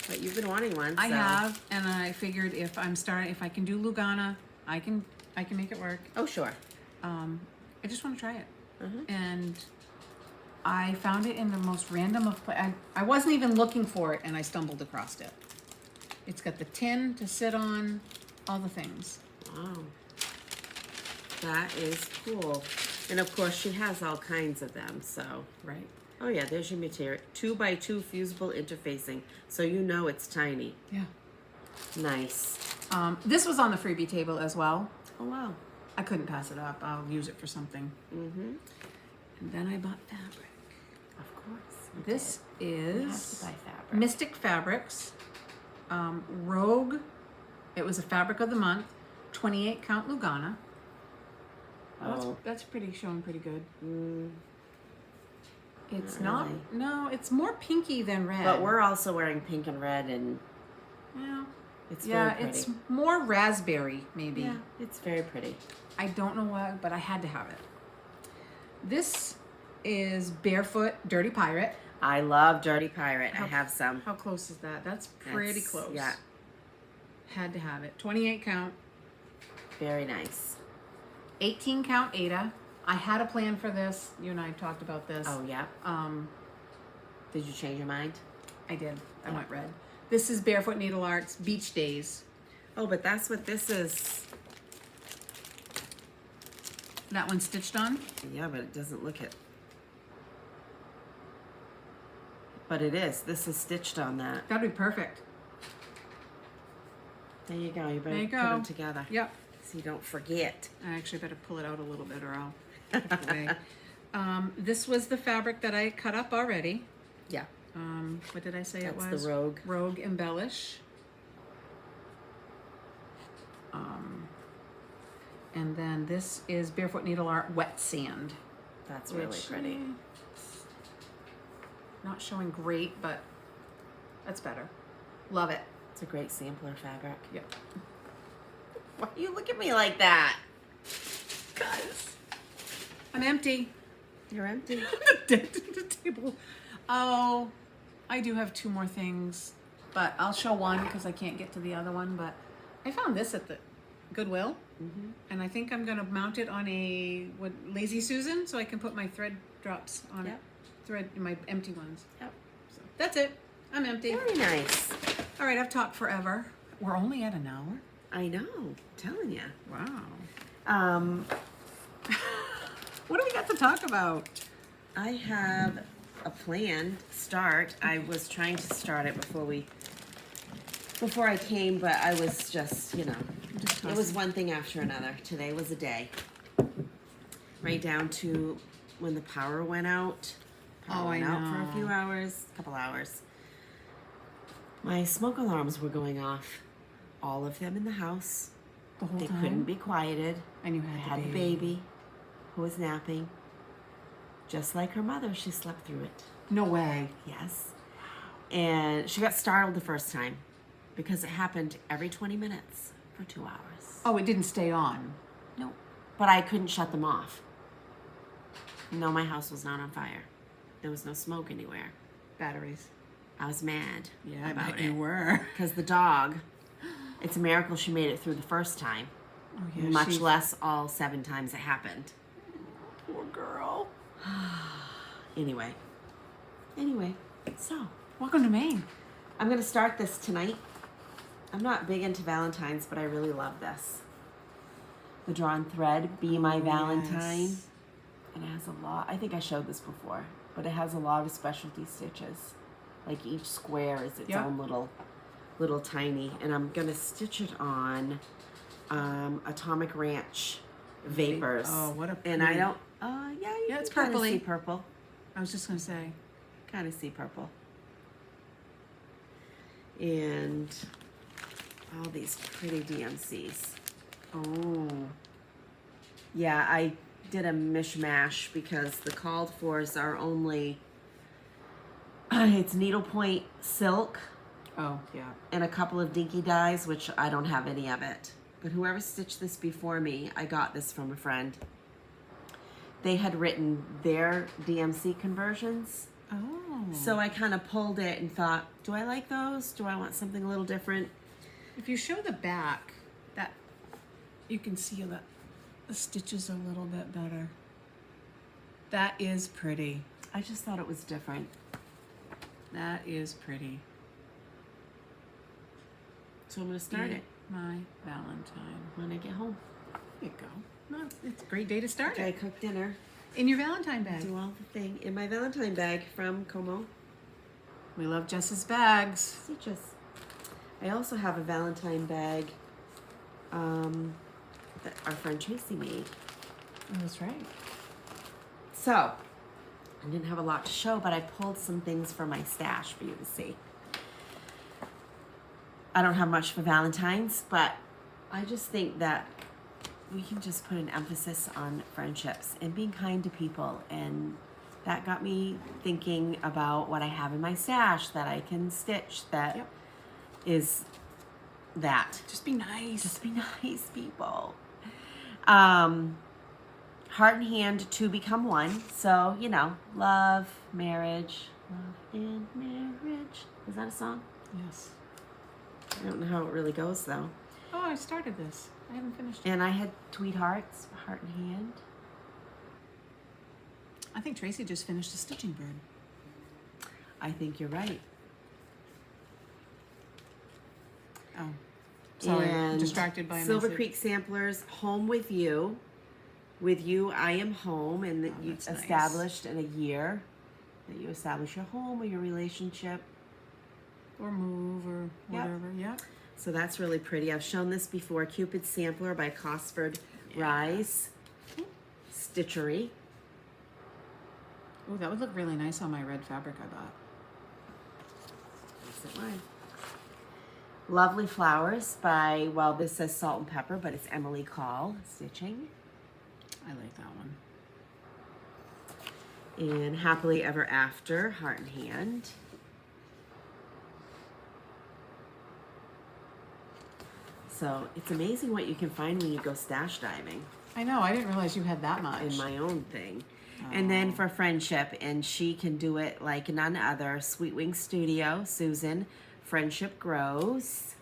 Speaker 2: But you've been wanting one.
Speaker 1: I
Speaker 2: so-
Speaker 1: have, and I figured if I can do Lugana, I can make it work.
Speaker 2: Oh, sure.
Speaker 1: I just want to try it. And I found it in the most random of I wasn't even looking for it, and I stumbled across it. It's got the tin to sit on, all the things.
Speaker 2: Wow. That is cool. And of course, she has all kinds of them, so.
Speaker 1: Right.
Speaker 2: Oh yeah, there's your material. 2x2 fusible interfacing. So you know it's tiny.
Speaker 1: Yeah.
Speaker 2: Nice.
Speaker 1: This was on the freebie table as well.
Speaker 2: Oh wow.
Speaker 1: I couldn't pass it up. I'll use it for something.
Speaker 2: Mm-hmm.
Speaker 1: And then I bought fabric.
Speaker 2: Of course.
Speaker 1: This
Speaker 2: You have
Speaker 1: is
Speaker 2: to buy fabric.
Speaker 1: Mystic Fabrics. Rogue. It was a fabric of the month. 28 count Lugana.
Speaker 2: Oh.
Speaker 1: That's pretty, showing pretty good. It's
Speaker 2: Not
Speaker 1: not, no, it's more pinky than red.
Speaker 2: But we're also wearing pink and red, and
Speaker 1: yeah,
Speaker 2: it's
Speaker 1: yeah,
Speaker 2: very pretty.
Speaker 1: it's more raspberry, maybe.
Speaker 2: Yeah, it's very pretty.
Speaker 1: I don't know why, but I had to have it. This is Barefoot Dirty Pirate.
Speaker 2: I love Dirty Pirate. I have some.
Speaker 1: How close is that? That's pretty
Speaker 2: That's-
Speaker 1: close.
Speaker 2: Yeah,
Speaker 1: Had to have it. 28 count,
Speaker 2: very nice.
Speaker 1: 18 count Ada. I had a plan for this. You and I talked about this.
Speaker 2: Oh yeah. Did you change your mind?
Speaker 1: I did. I
Speaker 2: Yeah.
Speaker 1: went red. This is Barefoot Needle Arts Beach Days.
Speaker 2: Oh, but that's what this is.
Speaker 1: That one stitched on.
Speaker 2: Yeah, but it doesn't look it. But it is. This is stitched on that.
Speaker 1: That'd be perfect.
Speaker 2: There you go. You better
Speaker 1: There you
Speaker 2: put
Speaker 1: go.
Speaker 2: them together.
Speaker 1: Yep.
Speaker 2: So you don't forget.
Speaker 1: I actually better pull it out a little bit or I'll put it away. This was the fabric that I cut up already.
Speaker 2: Yeah.
Speaker 1: What did I say
Speaker 2: That's
Speaker 1: it
Speaker 2: the
Speaker 1: was?
Speaker 2: Rogue.
Speaker 1: Rogue Embellish. And then this is Barefoot Needle Art Wet Sand.
Speaker 2: That's really
Speaker 1: which,
Speaker 2: pretty.
Speaker 1: Not showing great, but that's better. Love it.
Speaker 2: It's a great sampler fabric.
Speaker 1: Yep.
Speaker 2: Why do you look at me like that?
Speaker 1: Guys, I'm empty.
Speaker 2: You're empty.
Speaker 1: Dead to the table. Oh, I do have two more things, but I'll show one because I can't get to the other one. But I found this at the Goodwill, and I think I'm gonna mount it on a Lazy Susan so I can put my thread drops on
Speaker 2: Yep.
Speaker 1: it. Thread in my empty ones.
Speaker 2: Yep.
Speaker 1: So that's it. I'm empty.
Speaker 2: Very nice.
Speaker 1: All right, I've talked forever. We're only at an hour.
Speaker 2: I know. I'm telling you.
Speaker 1: Wow. What do we got to talk about?
Speaker 2: I have a planned start. I was trying to start it before I came, but I was just, you know, it was one thing after another. Today was a day. Right down to when the power went out. Power went out for a few hours, couple hours. My smoke alarms were going off. All of them in the house.
Speaker 1: The whole
Speaker 2: They
Speaker 1: time?
Speaker 2: couldn't be quieted.
Speaker 1: And you
Speaker 2: I
Speaker 1: had
Speaker 2: had
Speaker 1: the
Speaker 2: a baby who was napping. Just like her mother, she slept through it.
Speaker 1: No way.
Speaker 2: Yes. And she got startled the first time because it happened every 20 minutes for 2 hours.
Speaker 1: Oh, it didn't stay on.
Speaker 2: No. But I couldn't shut them off. No, my house was not on fire. There was no smoke anywhere.
Speaker 1: Batteries.
Speaker 2: I was mad
Speaker 1: Yeah,
Speaker 2: about
Speaker 1: I bet
Speaker 2: it.
Speaker 1: you were.
Speaker 2: Because the dog, it's a miracle she made it through the first time.
Speaker 1: Oh, yeah,
Speaker 2: Much less all 7 times it happened.
Speaker 1: Poor girl.
Speaker 2: Anyway, so
Speaker 1: Welcome to Maine.
Speaker 2: I'm gonna start this tonight. I'm not big into Valentines, but I really love this. The drawn thread, Be My Valentine.
Speaker 1: Yes.
Speaker 2: And it has a lot, I think I showed this before, but it has a lot of specialty stitches. Like each square is its
Speaker 1: Yep.
Speaker 2: own little tiny. And I'm gonna stitch it on Atomic Ranch Vapors.
Speaker 1: Oh, what a
Speaker 2: And I
Speaker 1: pretty-
Speaker 2: don't, yeah, you
Speaker 1: Yeah, it's
Speaker 2: can kinda
Speaker 1: purpley.
Speaker 2: see purple.
Speaker 1: I was just gonna say.
Speaker 2: Kind of see purple. And all these pretty DMCs.
Speaker 1: Oh.
Speaker 2: Yeah, I did a mishmash because the called fors are only, it's needlepoint silk
Speaker 1: Oh, yeah.
Speaker 2: and a couple of dinky dyes, which I don't have any of it. But whoever stitched this before me, I got this from a friend. They had written their DMC conversions.
Speaker 1: Oh.
Speaker 2: So I kind of pulled it and thought, do I like those? Do I want something a little different?
Speaker 1: If you show the back, that you can see the stitches a little bit better. That is pretty.
Speaker 2: I just thought it was different.
Speaker 1: That is pretty.
Speaker 2: So I'm going to start
Speaker 1: Be
Speaker 2: it
Speaker 1: my Valentine.
Speaker 2: when I get home.
Speaker 1: There you go. No, it's a great day to start
Speaker 2: I
Speaker 1: it.
Speaker 2: cook dinner.
Speaker 1: In your Valentine bag.
Speaker 2: Do all the thing. In my Valentine bag from Como.
Speaker 1: We love Jess's bags.
Speaker 2: See, just. I also have a Valentine bag that our friend Tracy made.
Speaker 1: Oh, that's right.
Speaker 2: So, I didn't have a lot to show, but I pulled some things from my stash for you to see. I don't have much for Valentine's, but I just think that we can just put an emphasis on friendships and being kind to people. And that got me thinking about what I have in my stash that I can stitch that is that.
Speaker 1: Just be nice.
Speaker 2: Just be nice, people. Heart and hand to become one. So, you know, love, marriage. Love and marriage. Is that a song?
Speaker 1: Yes.
Speaker 2: I don't know how it really goes, though.
Speaker 1: Oh, I started this. I haven't finished it.
Speaker 2: And I had tweed hearts, heart and hand.
Speaker 1: I think Tracy just finished a stitching bird.
Speaker 2: I think you're right.
Speaker 1: Oh, sorry.
Speaker 2: And
Speaker 1: Distracted by a
Speaker 2: Silver
Speaker 1: message.
Speaker 2: Creek Samplers, Home with You. With you, I am home, and that
Speaker 1: Oh,
Speaker 2: you
Speaker 1: that's nice.
Speaker 2: established in a year. That you establish your home or your relationship.
Speaker 1: Or move or whatever. Yep.
Speaker 2: So that's really pretty. I've shown this before. Cupid Sampler by Cosford Rise Stitchery.
Speaker 1: Oh, that would look really nice on my red fabric I bought.
Speaker 2: Is it mine? Lovely Flowers by, well, this says Salt and Pepper, but it's Emily Call Stitching.
Speaker 1: I like that one.
Speaker 2: And Happily Ever After, Heart and Hand. So it's amazing what you can find when you go stash diving.
Speaker 1: I know. I didn't realize you had that much.
Speaker 2: In my own thing. And then for friendship, and she can do it like none other, Sweet Wing Studio, Susan, Friendship Grows.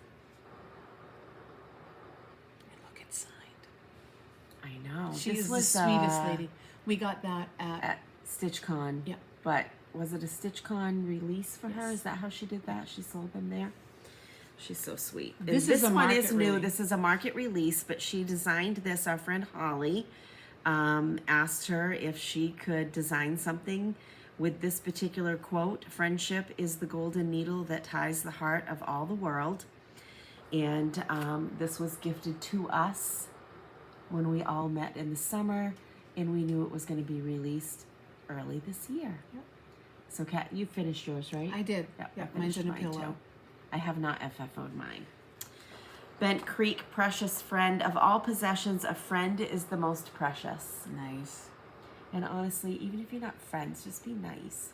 Speaker 1: Look, it's signed.
Speaker 2: I know.
Speaker 1: She
Speaker 2: This
Speaker 1: is
Speaker 2: was,
Speaker 1: the sweetest lady. We got that
Speaker 2: at StitchCon.
Speaker 1: Yeah.
Speaker 2: But was it a StitchCon release for her?
Speaker 1: Yes.
Speaker 2: Is that how she did that? She sold them there? She's so sweet. And
Speaker 1: This is a
Speaker 2: one is
Speaker 1: market
Speaker 2: new.
Speaker 1: release.
Speaker 2: This is a market release, but she designed this. Our friend Holly asked her if she could design something with this particular quote: "Friendship is the golden needle that ties the heart of all the world." And this was gifted to us when we all met in the summer, and we knew it was going to be released early this year.
Speaker 1: Yep.
Speaker 2: So, Kat, you finished yours, right?
Speaker 1: I did.
Speaker 2: Yep,
Speaker 1: Yeah,
Speaker 2: I
Speaker 1: mine's
Speaker 2: finished
Speaker 1: in a
Speaker 2: mine,
Speaker 1: pillow.
Speaker 2: too. I have not FFO'd mine. Bent Creek, precious friend. Of all possessions, a friend is the most precious.
Speaker 1: Nice.
Speaker 2: And honestly, even if you're not friends, just be nice.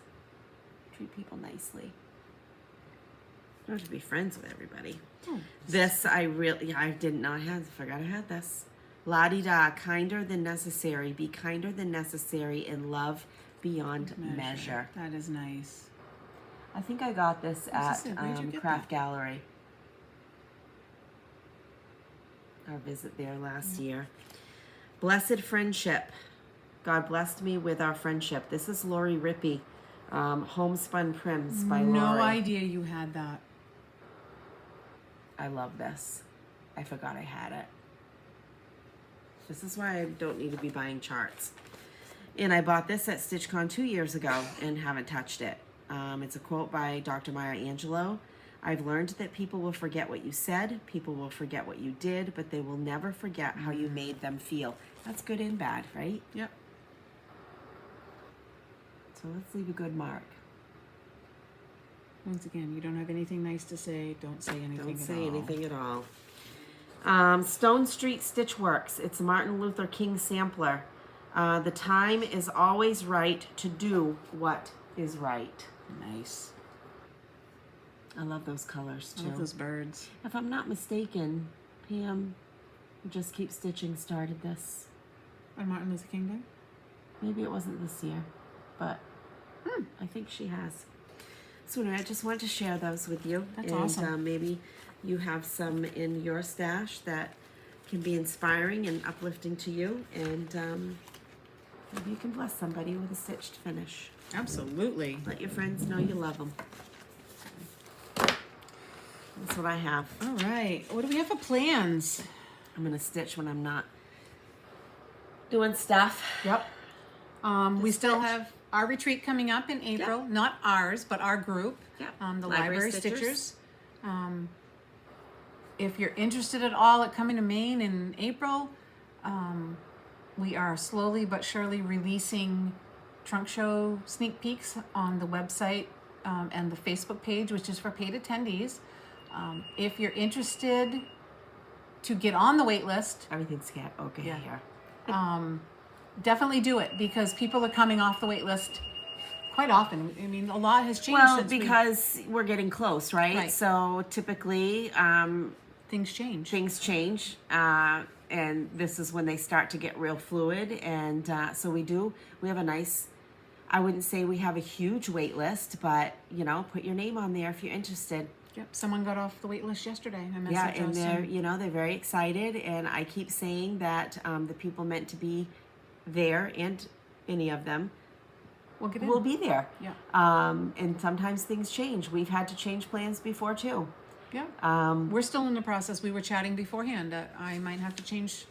Speaker 2: Treat people nicely. You don't have to be friends with everybody.
Speaker 1: Oh,
Speaker 2: This I did not have. Forgot I had this. La-di-da, kinder than necessary. Be kinder than necessary and love beyond measure.
Speaker 1: That is nice.
Speaker 2: I think I got this at
Speaker 1: Where'd you get
Speaker 2: Craft Gallery. Our visit there last year. Blessed Friendship. God blessed me with our friendship. This is Lori Rippey. Homespun Prims by Lori.
Speaker 1: No idea you had that.
Speaker 2: I love this. I forgot I had it. This is why I don't need to be buying charts. And I bought this at StitchCon 2 years ago and haven't touched it. It's a quote by Dr. Maya Angelou. I've learned that people will forget what you said, people will forget what you did, but they will never forget how you made them feel. That's good and bad, right?
Speaker 1: Yep.
Speaker 2: So let's leave a good mark.
Speaker 1: Once again, you don't have anything nice to say. Don't say anything
Speaker 2: Don't
Speaker 1: at
Speaker 2: say
Speaker 1: all.
Speaker 2: anything at all. Stone Street Stitchworks. It's a Martin Luther King sampler. The time is always right to do what is right.
Speaker 1: Nice.
Speaker 2: I love those colors
Speaker 1: I
Speaker 2: too.
Speaker 1: love those birds.
Speaker 2: If I'm not mistaken, Pam, who Just Keep Stitching, started this.
Speaker 1: On Martin Luther King Day?
Speaker 2: Maybe it wasn't this year, but I think she has. So anyway, I just wanted to share those with you.
Speaker 1: That's
Speaker 2: and,
Speaker 1: awesome.
Speaker 2: Maybe you have some in your stash that can be inspiring and uplifting to you. And Maybe you can bless somebody with a stitched finish.
Speaker 1: Absolutely.
Speaker 2: Let your friends know you love them. That's what I have.
Speaker 1: All right. What do we have for plans?
Speaker 2: I'm gonna stitch when I'm not doing stuff.
Speaker 1: Yep. We still have our retreat coming up in April.
Speaker 2: Yep.
Speaker 1: Not ours, but our group.
Speaker 2: Yep.
Speaker 1: The
Speaker 2: Library
Speaker 1: Library Stitchers.
Speaker 2: Stitchers.
Speaker 1: If you're interested at all at coming to Maine in April, we are slowly but surely releasing trunk show sneak peeks on the website and the Facebook page, which is for paid attendees. If you're interested to get on the wait list,
Speaker 2: Everything's okay
Speaker 1: Yeah.
Speaker 2: here.
Speaker 1: definitely do it because people are coming off the wait list quite often. I mean, a lot has changed
Speaker 2: Well,
Speaker 1: since
Speaker 2: because we're getting close, right?
Speaker 1: Right.
Speaker 2: So typically,
Speaker 1: things change.
Speaker 2: things change, and this is when they start to get real fluid. And so we have a nice, I wouldn't say we have a huge wait list, but put your name on there if you're interested.
Speaker 1: Yep, someone got off the wait list yesterday. I
Speaker 2: Yeah,
Speaker 1: messaged
Speaker 2: and
Speaker 1: us
Speaker 2: they're they're very excited, and I keep saying that the people meant to be there, and any of them
Speaker 1: we'll get in.
Speaker 2: will be there.
Speaker 1: Yeah.
Speaker 2: And sometimes things change. We've had to change plans before too.
Speaker 1: Yeah. We're still in the process. We were chatting beforehand. I might have to change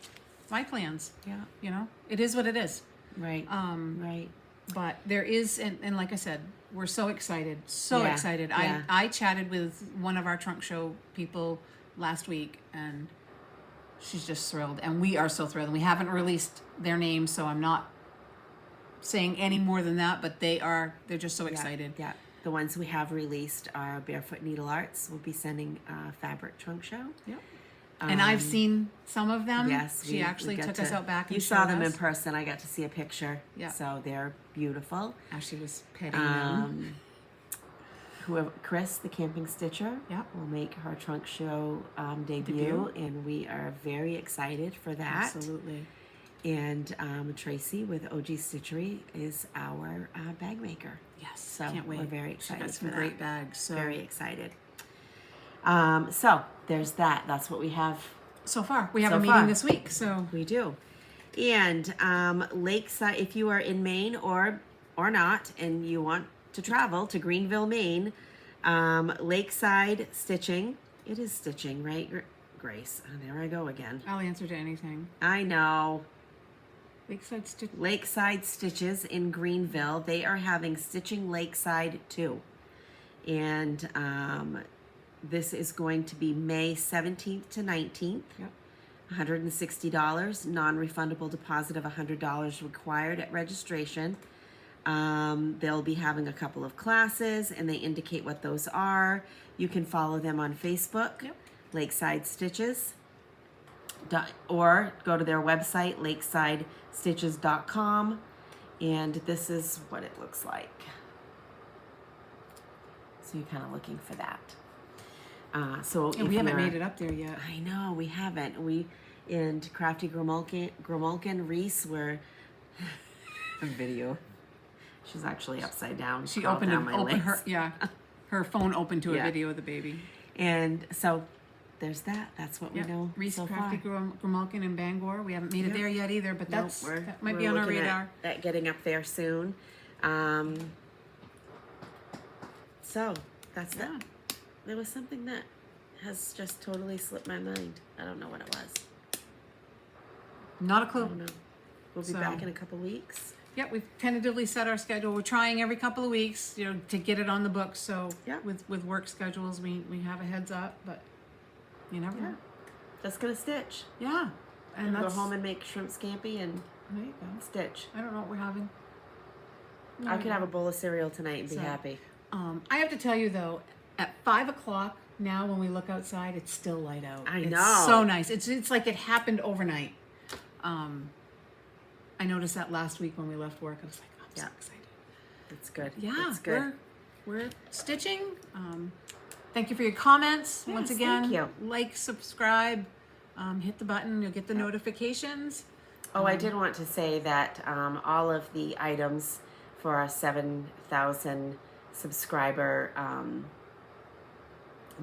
Speaker 1: my plans.
Speaker 2: Yeah.
Speaker 1: It is what it is.
Speaker 2: Right. Right.
Speaker 1: But there is, and like I said, we're so excited. So
Speaker 2: Yeah,
Speaker 1: excited.
Speaker 2: yeah.
Speaker 1: I chatted with one of our trunk show people last week, and she's just thrilled. And we are so thrilled. And we haven't released their names, so I'm not saying any more than that, but they're just so excited.
Speaker 2: Yeah. The ones we have released are Barefoot Needle Arts. We'll be sending a fabric trunk show.
Speaker 1: Yep. And I've seen some of them.
Speaker 2: Yes,
Speaker 1: She actually took us out back and
Speaker 2: you saw
Speaker 1: showed
Speaker 2: them in
Speaker 1: us.
Speaker 2: person. I got to see a picture.
Speaker 1: Yeah.
Speaker 2: So they're beautiful.
Speaker 1: Ashley was petting them.
Speaker 2: Chris, the camping stitcher,
Speaker 1: Yeah.
Speaker 2: will make her trunk show debut, and we are very excited for that.
Speaker 1: Absolutely.
Speaker 2: And Tracy with OG Stitchery is our bag maker.
Speaker 1: Yes.
Speaker 2: So
Speaker 1: can't wait.
Speaker 2: we're very
Speaker 1: She
Speaker 2: excited
Speaker 1: got some
Speaker 2: for
Speaker 1: great
Speaker 2: that.
Speaker 1: bags. So
Speaker 2: Very excited. So there's that. That's what we have.
Speaker 1: so far we have
Speaker 2: So
Speaker 1: a meeting
Speaker 2: far.
Speaker 1: this week. So
Speaker 2: We do. And Lakeside, if you are in Maine or not, and you want to travel to Greenville, Maine, Lakeside Stitching. It is stitching, right, Grace? Oh, there I go again.
Speaker 1: I'll answer to anything.
Speaker 2: I know.
Speaker 1: Lakeside Stitch.
Speaker 2: Lakeside Stitches in Greenville. They are having Stitching Lakeside 2. And this is going to be May 17th to 19th.
Speaker 1: Yep.
Speaker 2: $160, non-refundable deposit of $100 required at registration. They'll be having a couple of classes, and they indicate what those are. You can follow them on Facebook,
Speaker 1: Yep.
Speaker 2: Lakeside Stitches, or go to their website, lakesidestitches.com, and this is what it looks like. So you're kind of looking for that. So
Speaker 1: And
Speaker 2: if
Speaker 1: we haven't
Speaker 2: you're-
Speaker 1: made it up there yet.
Speaker 2: I know, we haven't. We and Crafty Gromolkin Reese were video. She's actually upside down.
Speaker 1: She
Speaker 2: crawled
Speaker 1: opened
Speaker 2: down my legs.
Speaker 1: her phone opened to a
Speaker 2: Yeah.
Speaker 1: video of the baby.
Speaker 2: And so there's that. That's what we know
Speaker 1: Reese
Speaker 2: so
Speaker 1: Crafty
Speaker 2: far.
Speaker 1: Gromolkin in Bangor. We haven't made it
Speaker 2: Yep.
Speaker 1: there yet either, but
Speaker 2: Nope,
Speaker 1: that might
Speaker 2: we're
Speaker 1: be on our
Speaker 2: looking
Speaker 1: radar.
Speaker 2: At getting up there soon. So that's
Speaker 1: Yeah.
Speaker 2: that. There was something that has just totally slipped my mind. I don't know what it was.
Speaker 1: Not a
Speaker 2: I
Speaker 1: clue.
Speaker 2: don't know. We'll be
Speaker 1: So-
Speaker 2: back in a couple weeks.
Speaker 1: Yeah, we've tentatively set our schedule. We're trying every couple of weeks, to get it on the books. So
Speaker 2: Yeah.
Speaker 1: with work schedules, we have a heads up, but you never
Speaker 2: Yeah.
Speaker 1: know.
Speaker 2: Just gonna stitch.
Speaker 1: Yeah, and
Speaker 2: And go
Speaker 1: that's
Speaker 2: home and make shrimp scampi and
Speaker 1: there you go.
Speaker 2: stitch.
Speaker 1: I don't know what we're having.
Speaker 2: I could have a bowl of cereal tonight and be
Speaker 1: So-
Speaker 2: happy.
Speaker 1: I have to tell you though, at 5 o'clock now, when we look outside, it's still light out.
Speaker 2: I
Speaker 1: It's
Speaker 2: know.
Speaker 1: so nice. It's like it happened overnight. I noticed that last week when we left work. I was like, I'm so
Speaker 2: Yeah.
Speaker 1: excited.
Speaker 2: It's good.
Speaker 1: Yeah,
Speaker 2: It's good.
Speaker 1: we're stitching. Thank you for your comments.
Speaker 2: Yes,
Speaker 1: Once again,
Speaker 2: thank you.
Speaker 1: like, subscribe, hit the button. You'll get the notifications.
Speaker 2: Oh, I did want to say that all of the items for our 7,000 subscriber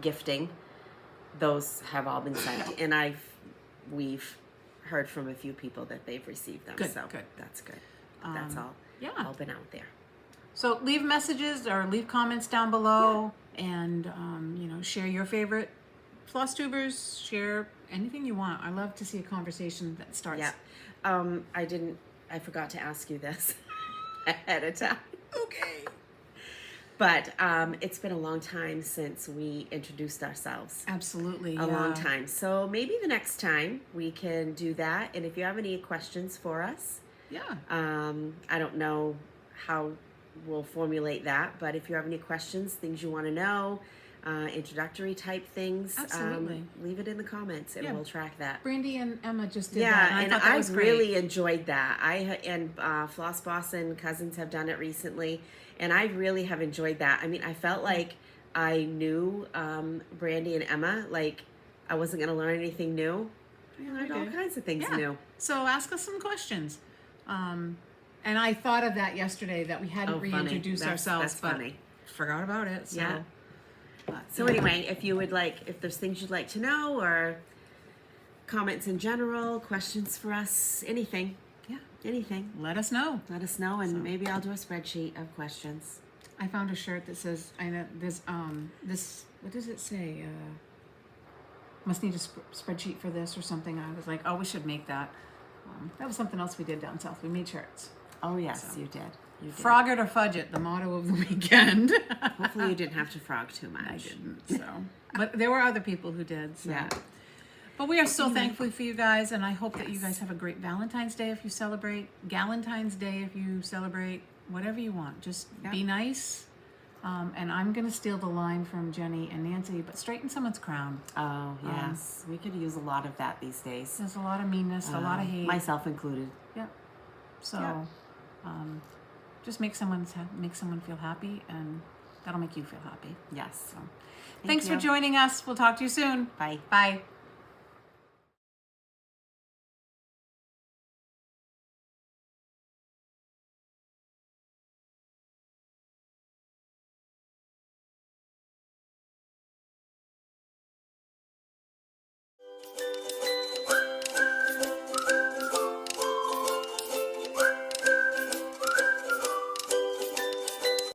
Speaker 2: gifting, those have all been sent, and we've heard from a few people that they've received them.
Speaker 1: Good,
Speaker 2: so
Speaker 1: good.
Speaker 2: That's good. that's all been out there.
Speaker 1: So leave messages or leave comments down below, and you know, share your favorite floss tubers. Share anything you want. I love to see a conversation that starts.
Speaker 2: Yeah. I forgot to ask you this ahead of time.
Speaker 1: Okay.
Speaker 2: But it's been a long time since we introduced ourselves.
Speaker 1: Absolutely.
Speaker 2: A long time. So maybe the next time we can do that. And if you have any questions for us, I don't know how we'll formulate that, but if you have any questions, things you want to know, introductory type things, leave it in the comments and we'll track that.
Speaker 1: Brandy and Emma just did that.
Speaker 2: And I really enjoyed that. Floss Boss and Cousins have done it recently, and I really have enjoyed that. I mean, I felt like I knew Brandy and Emma, like I wasn't going to learn anything new. I learned all kinds of things new.
Speaker 1: So ask us some questions. And I thought of that yesterday, that we hadn't reintroduced ourselves, but funny. Forgot about it. So.
Speaker 2: Yeah. So anyway, if there's things you'd like to know, or comments in general, questions for us, anything,
Speaker 1: let us know.
Speaker 2: And maybe I'll do a spreadsheet of questions.
Speaker 1: I found a shirt that says, I know this, what does it say? Must need a spreadsheet for this or something. I was like, oh, we should make that. That was something else we did down south. We made shirts.
Speaker 2: Oh yes, so. You did.
Speaker 1: Frog it or fudge it, the motto of the weekend.
Speaker 2: Hopefully you didn't have to frog too much.
Speaker 1: I didn't, so. But there were other people who did, so.
Speaker 2: Yeah.
Speaker 1: But we are so thankful for you guys, and I hope that you guys have a great Valentine's Day if you celebrate, Galentine's Day if you celebrate, whatever you want. Just be nice. And I'm going to steal the line from Jenny and Nancy, but straighten someone's crown.
Speaker 2: Oh, yes. We could use a lot of that these days.
Speaker 1: There's a lot of meanness, a lot of hate.
Speaker 2: Myself included.
Speaker 1: Yep. So, just make someone feel happy, and that'll make you feel happy.
Speaker 2: Yes.
Speaker 1: So, thanks for joining us. We'll talk to you soon.
Speaker 2: Bye.
Speaker 1: Bye.